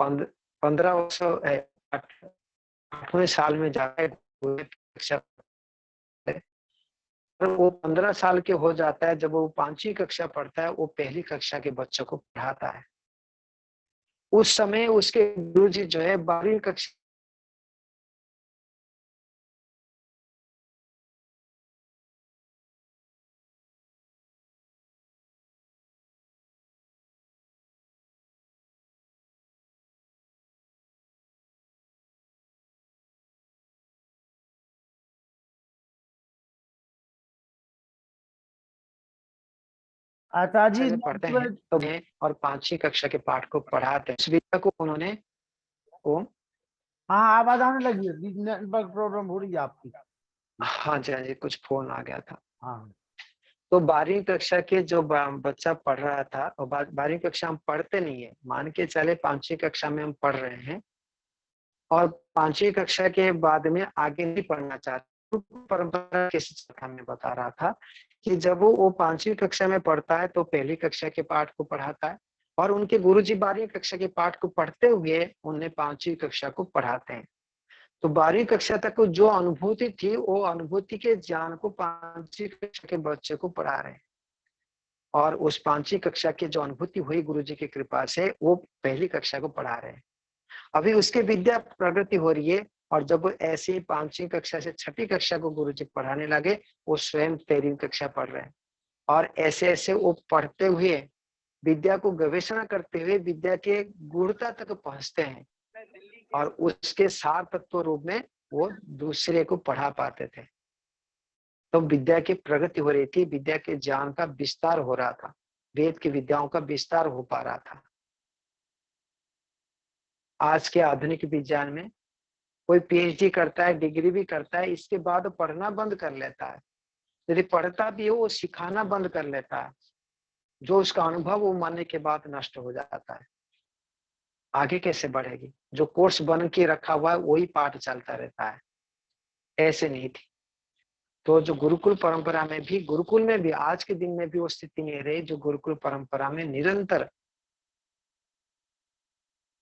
15 वर्ष 8वें साल में जाता है, वो 15 साल के हो जाता है। जब वो 5वीं कक्षा पढ़ता है, वो पहली कक्षा के बच्चों को पढ़ाता है। उस समय उसके गुरुजी जो है 12वीं कक्षा आचार्य जी से पढ़ते हैं तो और 5वीं कक्षा के पाठ को पढ़ाते हैं। इस विद्या को उन्होंने हाँ आवाज आने लगी है, नेटवर्क प्रॉब्लम हो रही है आपकी। हाँ जी, कुछ फोन आ गया था। हाँ, तो 12वीं कक्षा के जो बच्चा पढ़ रहा था, और 12वीं कक्षा हम पढ़ते नहीं है, मान के चले 5वीं कक्षा में हम पढ़ रहे हैं, और 5वीं कक्षा के बाद में आगे नहीं पढ़ना चाहते। परंपरा के शिक्षा में बता रहा था कि जब वो 5वीं कक्षा में पढ़ता है तो पहली कक्षा के पाठ को पढ़ाता है, और उनके गुरुजी 12वीं कक्षा के पाठ को पढ़ते हुए उन्हें 5वीं कक्षा को पढ़ाते हैं। तो 12वीं कक्षा तक जो अनुभूति थी, वो अनुभूति के ज्ञान को 5वीं कक्षा के बच्चे को पढ़ा रहे हैं। और उस 5वीं कक्षा की जो अनुभूति हुई गुरुजी की कृपा से, वो पहली कक्षा को पढ़ा रहे हैं। अभी उसकी विद्या प्रगति हो रही है, और जब ऐसे ही 5वीं कक्षा से 6ठी कक्षा को गुरुजी पढ़ाने लगे, वो स्वयं 13वीं कक्षा पढ़ रहे हैं। और ऐसे ऐसे वो पढ़ते हुए, विद्या को गवेषणा करते हुए विद्या के गूढ़ता तक पहुंचते हैं, और उसके सार तत्व रूप में वो दूसरे को पढ़ा पाते थे। तो विद्या की प्रगति हो रही थी, विद्या के ज्ञान का विस्तार हो रहा था, वेद की विद्याओं का विस्तार हो पा रहा था। आज के आधुनिक विज्ञान में कोई पीएचडी करता है, डिग्री भी करता है, इसके बाद पढ़ना बंद कर लेता है। यदि पढ़ता भी हो, वो सिखाना बंद कर लेता है। जो उसका अनुभव वो मरने के बाद नष्ट हो जाता है। आगे कैसे बढ़ेगी? जो कोर्स बन के रखा हुआ है वही पाठ चलता रहता है। ऐसे नहीं थी। तो जो गुरुकुल परंपरा में भी, गुरुकुल में भी आज के दिन में भी वो स्थिति नहीं रही, जो गुरुकुल परंपरा में निरंतर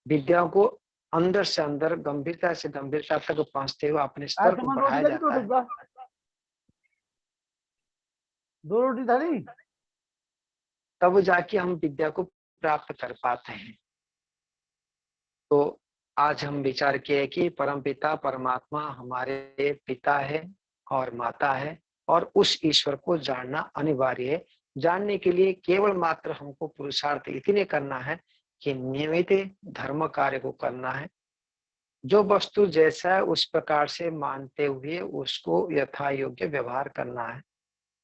विद्याओं को अंदर से अंदर, गंभीरता से गंभीरता तक पहुंचते हुए अपने स्तर को आयतमान रोटी बढ़ाया खाई तो जाता है। डब्बा 2 रोटी थाली। तब जाके हम विद्या को प्राप्त कर पाते हैं। तो आज हम विचार किए कि परमपिता परमात्मा हमारे पिता है और माता है, और उस ईश्वर को जानना अनिवार्य है। जानने के लिए केवल मात्र हमको पुरुषार्थ इतने करना है कि नियमित धर्म कार्य को करना है। जो वस्तु जैसा है उस प्रकार से मानते हुए उसको यथा योग्य व्यवहार करना है।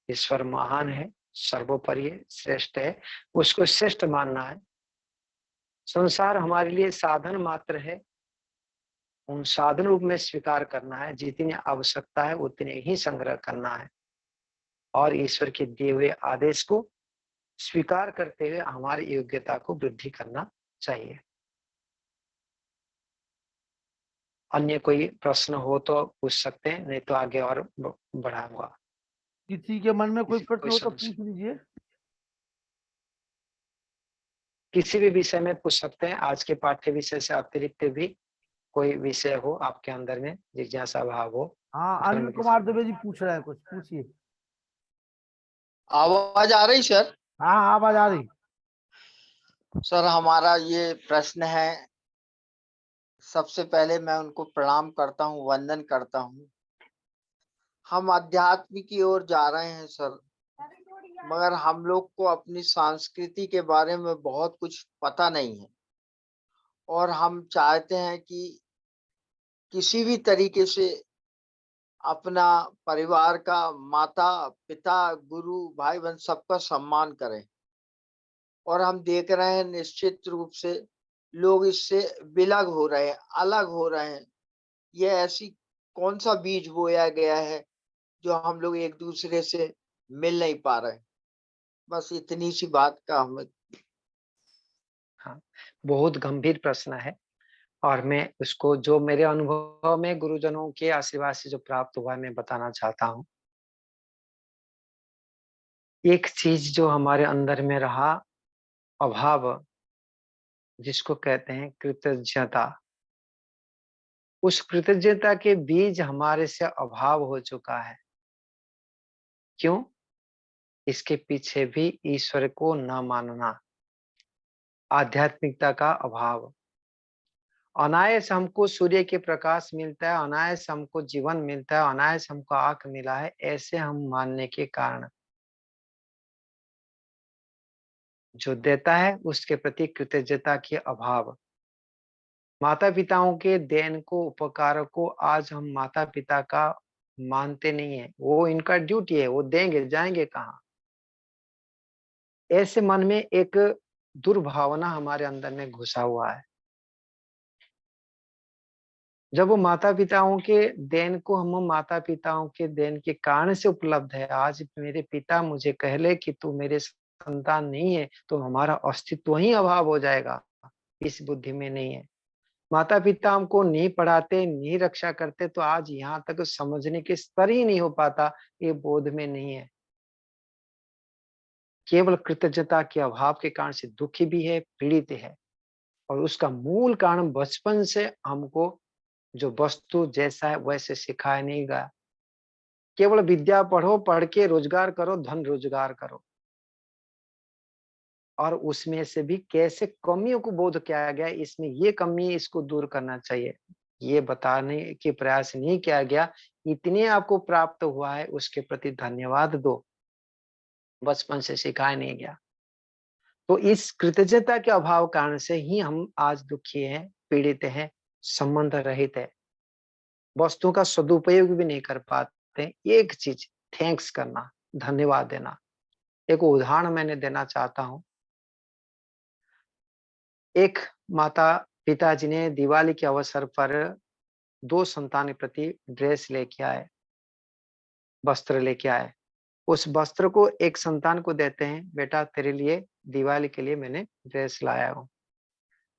ईश्वर महान है, सर्वोपरि है, श्रेष्ठ है, उसको श्रेष्ठ मानना है। संसार हमारे लिए साधन मात्र है, उन साधन रूप में स्वीकार करना है। जितनी आवश्यकता है उतने ही संग्रह करना है, और ईश्वर के दिए हुए आदेश को स्वीकार करते हुए हमारी योग्यता को वृद्धि करना चाहिए। अन्य कोई प्रश्न हो तो पूछ सकते हैं, नहीं तो आगे और बढ़ाऊंगा। किसी के मन में कोई प्रश्न कोई हो तो समस्या? पूछ लीजिए। किसी भी विषय में पूछ सकते हैं। आज के पाठ्य विषय से अतिरिक्त भी कोई विषय हो आपके अंदर में, जिज्ञासा भाव हो, हाँ, धर्म अनिल के कुमार संबंध। दुबे जी पूछ रहे हैं कुछ, पूछिए। आवाज आ रही सर? हाँ, आवाज आ रही। सर हमारा ये प्रश्न है, सबसे पहले मैं उनको प्रणाम करता हूँ, वंदन करता हूँ। हम अध्यात्म की ओर जा रहे हैं सर, मगर हम लोग को अपनी संस्कृति के बारे में बहुत कुछ पता नहीं है, और हम चाहते हैं कि किसी भी तरीके से अपना परिवार का, माता पिता, गुरु, भाई बहन सबका सम्मान करें। और हम देख रहे हैं निश्चित रूप से लोग इससे विलग हो रहे हैं, अलग हो रहे हैं। ये ऐसी कौन सा बीज बोया गया है जो हम लोग एक दूसरे से मिल नहीं पा रहे? बस इतनी सी बात का हमें। हाँ, बहुत गंभीर प्रश्न है, और मैं उसको जो मेरे अनुभव में गुरुजनों के आशीर्वाद से जो प्राप्त हुआ है मैं बताना चाहता हूँ। एक चीज जो हमारे अंदर में रहा, अभाव, जिसको कहते हैं कृतज्ञता। उस कृतज्ञता के बीज हमारे से अभाव हो चुका है। क्यों? इसके पीछे भी ईश्वर को न मानना, आध्यात्मिकता का अभाव। अनायास हमको सूर्य के प्रकाश मिलता है, अनायास हमको जीवन मिलता है, अनायास हमको आंख मिला है, ऐसे हम मानने के कारण जो देता है उसके प्रति कृतज्ञता के अभाव। माता पिताओं के देन को, उपकार को आज हम माता पिता का मानते नहीं है। वो इनका ड्यूटी है, वो देंगे, जाएंगे कहाँ? ऐसे मन में एक दुर्भावना हमारे अंदर में घुसा हुआ है। जब वो माता पिताओं के देन को हम माता पिताओं के देन के कारण से उपलब्ध है, आज मेरे पिता मुझे कहले कि तू मेरे संतान नहीं है, तो हमारा अस्तित्व ही अभाव हो जाएगा। इस बुद्धि में नहीं है। माता पिता हमको नहीं पढ़ाते, नहीं रक्षा करते, तो आज यहाँ तक समझने के स्तर ही नहीं हो पाता, ये बोध में नहीं है। केवल कृतज्ञता के अभाव के कारण से दुखी भी है, पीड़ित है, और उसका मूल कारण बचपन से हमको जो वस्तु जैसा है वैसे सिखाया नहीं गया। केवल विद्या पढ़ो, पढ़ के रोजगार करो, धन रोजगार करो। और उसमें से भी कैसे कमियों को बोध किया गया, इसमें ये कमी है, इसको दूर करना चाहिए, ये बताने के प्रयास नहीं किया गया। इतने आपको प्राप्त हुआ है उसके प्रति धन्यवाद दो, बचपन से सिखाया नहीं गया। तो इस कृतज्ञता के अभाव कारण से ही हम आज दुखी हैं, पीड़ित हैं, संबंध रहित है, वस्तुओं का सदुपयोग भी नहीं कर पाते। एक चीज, थैंक्स करना, धन्यवाद देना। एक उदाहरण मैंने देना चाहता हूँ। एक माता पिताजी ने दिवाली के अवसर पर 2 संतान के प्रति ड्रेस लेके आए, वस्त्र लेके आए। उस वस्त्र को एक संतान को देते हैं, बेटा तेरे लिए दिवाली के लिए मैंने ड्रेस लाया हूँ।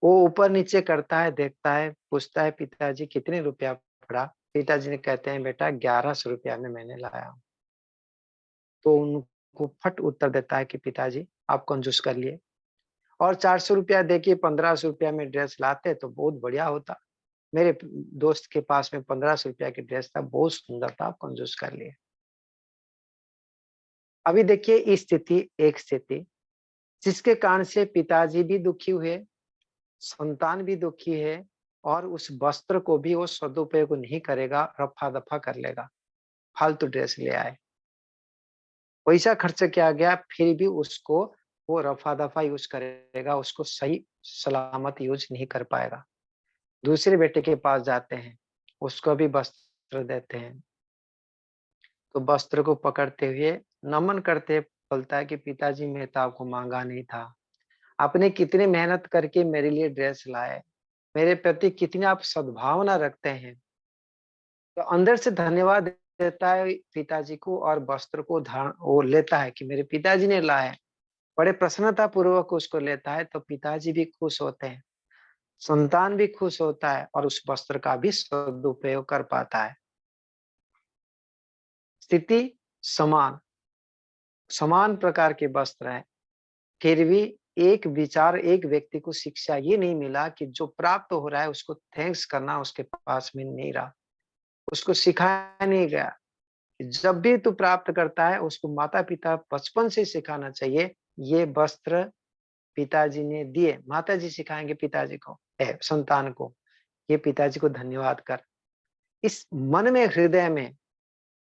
वो ऊपर नीचे करता है, देखता है, पूछता है पिताजी कितने रुपया पड़ा? पिताजी ने कहते हैं बेटा 1100 रुपया में मैंने लाया हूँ। तो उनको फट उत्तर देता है कि पिताजी आप कंजूस कर लिए, और 400 रुपया देके 1500 रुपया में ड्रेस लाते तो बहुत बढ़िया होता। मेरे दोस्त के पास में 1500 रुपया की ड्रेस था, बहुत सुंदर था, आप कंजूस कर लिए। अभी देखिए इस स्थिति, एक स्थिति जिसके कारण से पिताजी भी दुखी हुए, संतान भी दुखी है, और उस वस्त्र को भी वो सदुपयोग नहीं करेगा, रफा दफा कर लेगा, फालतू ड्रेस ले आए, पैसा खर्च किया गया, फिर भी उसको वो रफा दफा यूज करेगा, उसको सही सलामत यूज नहीं कर पाएगा। दूसरे बेटे के पास जाते हैं, उसको भी वस्त्र देते हैं, तो वस्त्र को पकड़ते हुए नमन करते बोलता है कि पिताजी मैं तो आपको मांगा नहीं था, आपने कितनी मेहनत करके मेरे लिए ड्रेस लाए, मेरे प्रति कितनी आप सद्भावना रखते हैं। तो अंदर से धन्यवाद देता है पिताजी को, और वस्त्र को धारण वो लेता है कि मेरे पिताजी ने लाए, बड़े प्रसन्नता पूर्वक उसको लेता है। तो पिताजी भी खुश होते हैं, संतान भी खुश होता है, और उस वस्त्र का भी सदुपयोग कर पाता है। स्थिति समान, समान प्रकार के वस्त्र हैं, फिर भी एक विचार, एक व्यक्ति को शिक्षा ये नहीं मिला कि जो प्राप्त हो रहा है उसको थैंक्स करना उसके पास में नहीं रहा, उसको सिखाया नहीं गया कि जब भी तू प्राप्त करता है उसको माता पिता बचपन से सिखाना चाहिए। ये वस्त्र पिताजी ने दिए, माताजी सिखाएंगे पिताजी को, संतान को, ये पिताजी को धन्यवाद कर। इस मन में, हृदय में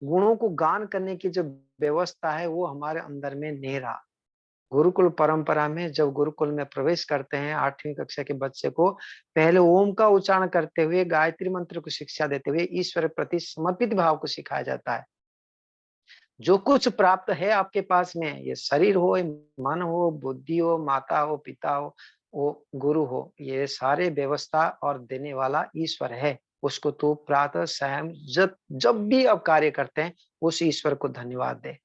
गुणों को गान करने की जो व्यवस्था है वो हमारे अंदर में नहीं रहा। गुरुकुल परंपरा में जब गुरुकुल में प्रवेश करते हैं, 8वीं कक्षा के बच्चे को पहले ओम का उच्चारण करते हुए, गायत्री मंत्र को शिक्षा देते हुए ईश्वर प्रति समर्पित भाव को सिखाया जाता है। जो कुछ प्राप्त है आपके पास में, ये शरीर हो, मन हो, बुद्धि हो, माता हो, पिता हो, वो गुरु हो, ये सारे व्यवस्था और देने वाला ईश्वर है। उसको तो प्रातः सायं जब भी आप कार्य करते हैं उस ईश्वर को धन्यवाद दे,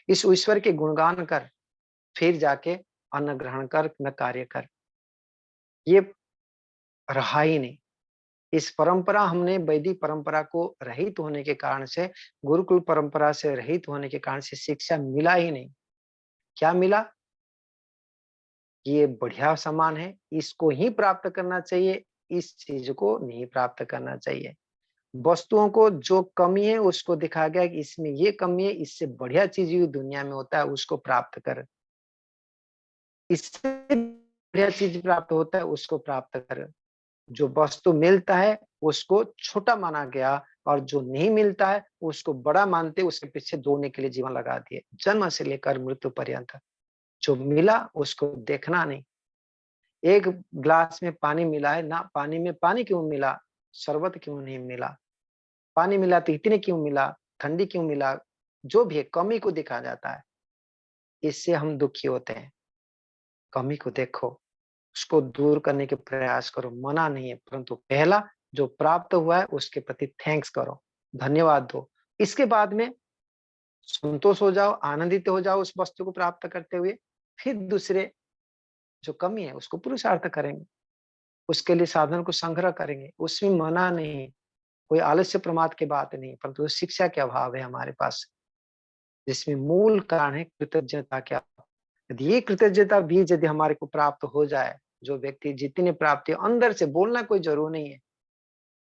इस ईश्वर के गुणगान कर, फिर जाके अन्न ग्रहण कर, न कार्य कर। ये रहा ही नहीं। इस परंपरा, हमने वैदिक परंपरा को रहित होने के कारण से, गुरुकुल परंपरा से रहित होने के कारण से शिक्षा मिला ही नहीं। क्या मिला? ये बढ़िया सामान है, इसको ही प्राप्त करना चाहिए, इस चीज को नहीं प्राप्त करना चाहिए। वस्तुओं को जो कमी है उसको दिखाया गया कि इसमें ये कमी है, इससे बढ़िया चीज ये दुनिया में होता है, उसको प्राप्त कर। इससे बढ़िया चीज प्राप्त होता है, उसको प्राप्त कर। जो वस्तु मिलता है उसको छोटा माना गया, और जो नहीं मिलता है उसको बड़ा मानते, उसके पीछे दौड़ने के लिए जीवन लगा दिए, जन्म से लेकर मृत्यु पर्यंत। जो मिला उसको देखना नहीं। एक ग्लास में पानी मिला है ना, पानी में पानी क्यों मिला, शरबत क्यों नहीं मिला? पानी मिला तो इतने क्यों मिला, ठंडी क्यों मिला? जो भी है, कमी को देखा जाता है, इससे हम दुखी होते हैं। कमी को देखो, उसको दूर करने के प्रयास करो, मना नहीं है, परंतु पहला जो प्राप्त हुआ है उसके प्रति थैंक्स करो, धन्यवाद दो। इसके बाद में संतोष हो जाओ, आनंदित हो जाओ उस वस्तु को प्राप्त करते हुए। फिर दूसरे जो कमी है उसको पुरुषार्थ करेंगे, उसके लिए साधन को संग्रह करेंगे, उसमें मना नहीं, कोई आलस्य प्रमाद की बात नहीं, परंतु शिक्षा के अभाव है हमारे पास, जिसमें मूल कारण है कृतज्ञता के अभाव। यदि ये कृतज्ञता बीज यदि हमारे को प्राप्त हो जाए, जो व्यक्ति जितनी प्राप्ति अंदर से, बोलना कोई जरूर नहीं है,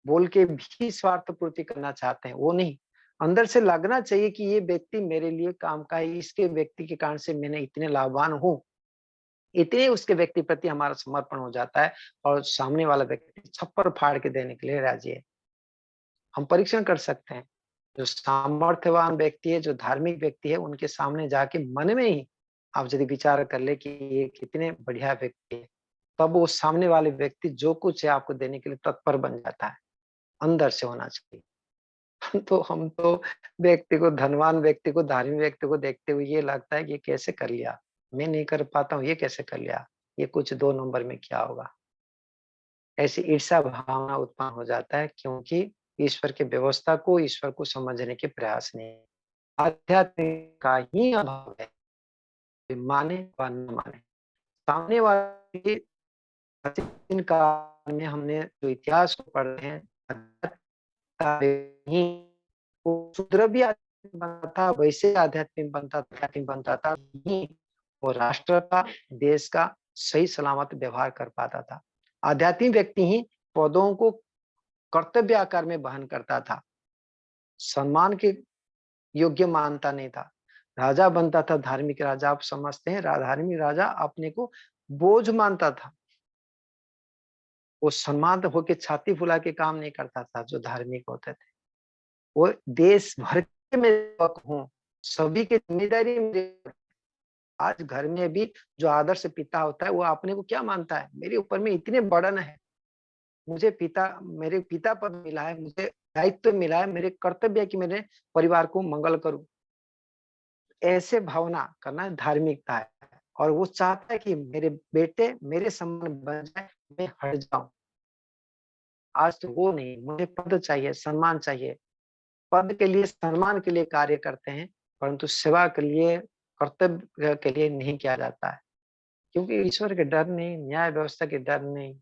बोल के भी स्वार्थ पूर्ति करना चाहते हैं वो नहीं, अंदर से लगना चाहिए कि ये व्यक्ति मेरे लिए काम का है, इसके व्यक्ति के कारण से मैंने इतने लाभवान हूँ, इतने उसके व्यक्ति प्रति हमारा समर्पण हो जाता है और सामने वाला व्यक्ति छप्पर फाड़ के देने के लिए राजी है। हम परीक्षण कर सकते हैं, जो सामर्थ्यवान व्यक्ति है, जो धार्मिक व्यक्ति है, उनके सामने जाके मन में ही आप यदि विचार कर ले कि ये कितने बढ़िया व्यक्ति है, तब वो सामने वाले व्यक्ति जो कुछ है आपको देने के लिए तत्पर बन जाता है। अंदर से होना चाहिए। तो हम तो व्यक्ति को, धनवान व्यक्ति को, धार्मिक व्यक्ति को देखते हुए ये लगता है कि ये कैसे कर लिया? मैं नहीं कर पाता हूँ, ये कैसे कर लिया? ये कुछ 2 नंबर में क्या होगा? ऐसी ईर्ष्या भावना उत्पन्न हो जाता है, क्योंकि ईश्वर की व्यवस्था को, ईश्वर को समझने के प्रयास नहीं है। आध्यात्म का ही अभाव है, माने व न माने। सामने वाले के प्राचीन काल में हमने जो इतिहास को पढ़े हैं, नहीं, वो शूद्र भी आध्यात्मिक बनता था, वैसे आध्यात्मिक बनता था, नहीं, वो राष्ट्र का, देश का सही सलामत व्यवहार कर पाता था। आध्यात्मिक व्यक्ति ही पदों को कर्तव्य आकार में वहन करता था, सम्मान के योग्य मानता नहीं था। राजा बनता था, धार्मिक राजा, आप समझते हैं, धार्मिक राजा अपने को बोझ मानता था। वो सम्मान होके छाती फुला के काम नहीं करता था, जो धार्मिक होते थे। वो देश भर के मैं सेवक हूँ, सभी की जिम्मेदारी मेरे। आज घर में भी जो आदर्श पिता होता है, वो अपने को क्या मानता है? मेरे ऊपर में इतने बर्डन है, मेरे पिता पद मिला है, मुझे दायित्व मिला है, मेरे कर्तव्य है कि मेरे परिवार को मंगल करूं। ऐसे भावना करना धार्मिकता है। और वो चाहता है कि मेरे बेटे मेरे समान बन जाए, मैं हट जाऊं। आज तो वो नहीं, मुझे पद चाहिए, सम्मान चाहिए। पद के लिए, सम्मान के लिए कार्य करते हैं, परंतु सेवा के लिए, कर्तव्य के लिए नहीं किया जाता है, क्योंकि ईश्वर के डर नहीं, न्याय व्यवस्था के डर नहीं।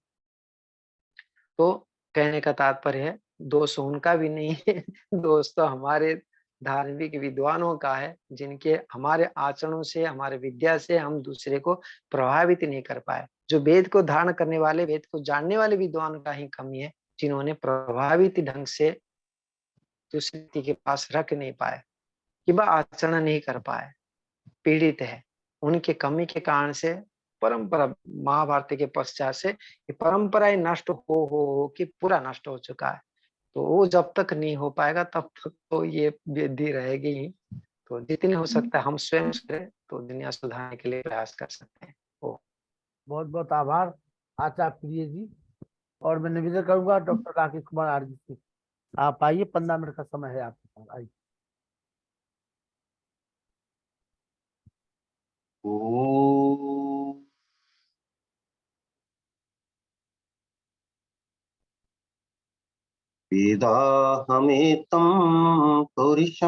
तो कहने का तात्पर्य है, दोष उनका भी नहीं है, दोष तो हमारे धार्मिक विद्वानों का है, जिनके हमारे आचरणों से, हमारे विद्या से हम दूसरे को प्रभावित नहीं कर पाए। जो वेद को धारण करने वाले, वेद को जानने वाले विद्वान का ही कमी है, जिन्होंने प्रभावित ढंग से दूसरे व्यक्ति के पास रख नहीं पाए, कि वह आचरण नहीं कर पाए, पीड़ित है। उनके कमी के कारण से परंपरा, महाभारत के पश्चात से ये परंपराएं नष्ट हो के पूरा नष्ट हो चुका है। तो वो जब तक नहीं हो पाएगा, तब तक तो ये वृद्धि रहेगी ही। तो जितने हो सकता है हम स्वयं करें, तो दुनिया सुधारने के लिए प्रयास कर सकते हैं। ओ बहुत बहुत आभार आचार्य प्रिय जी। और मैं निवेदन करूंगा डॉक्टर राकेश कुमार आरजी से, आप आइए, 15 मिनट का समय है आपके पास, आइए। ॐ वेदाहमेतं पुरुषं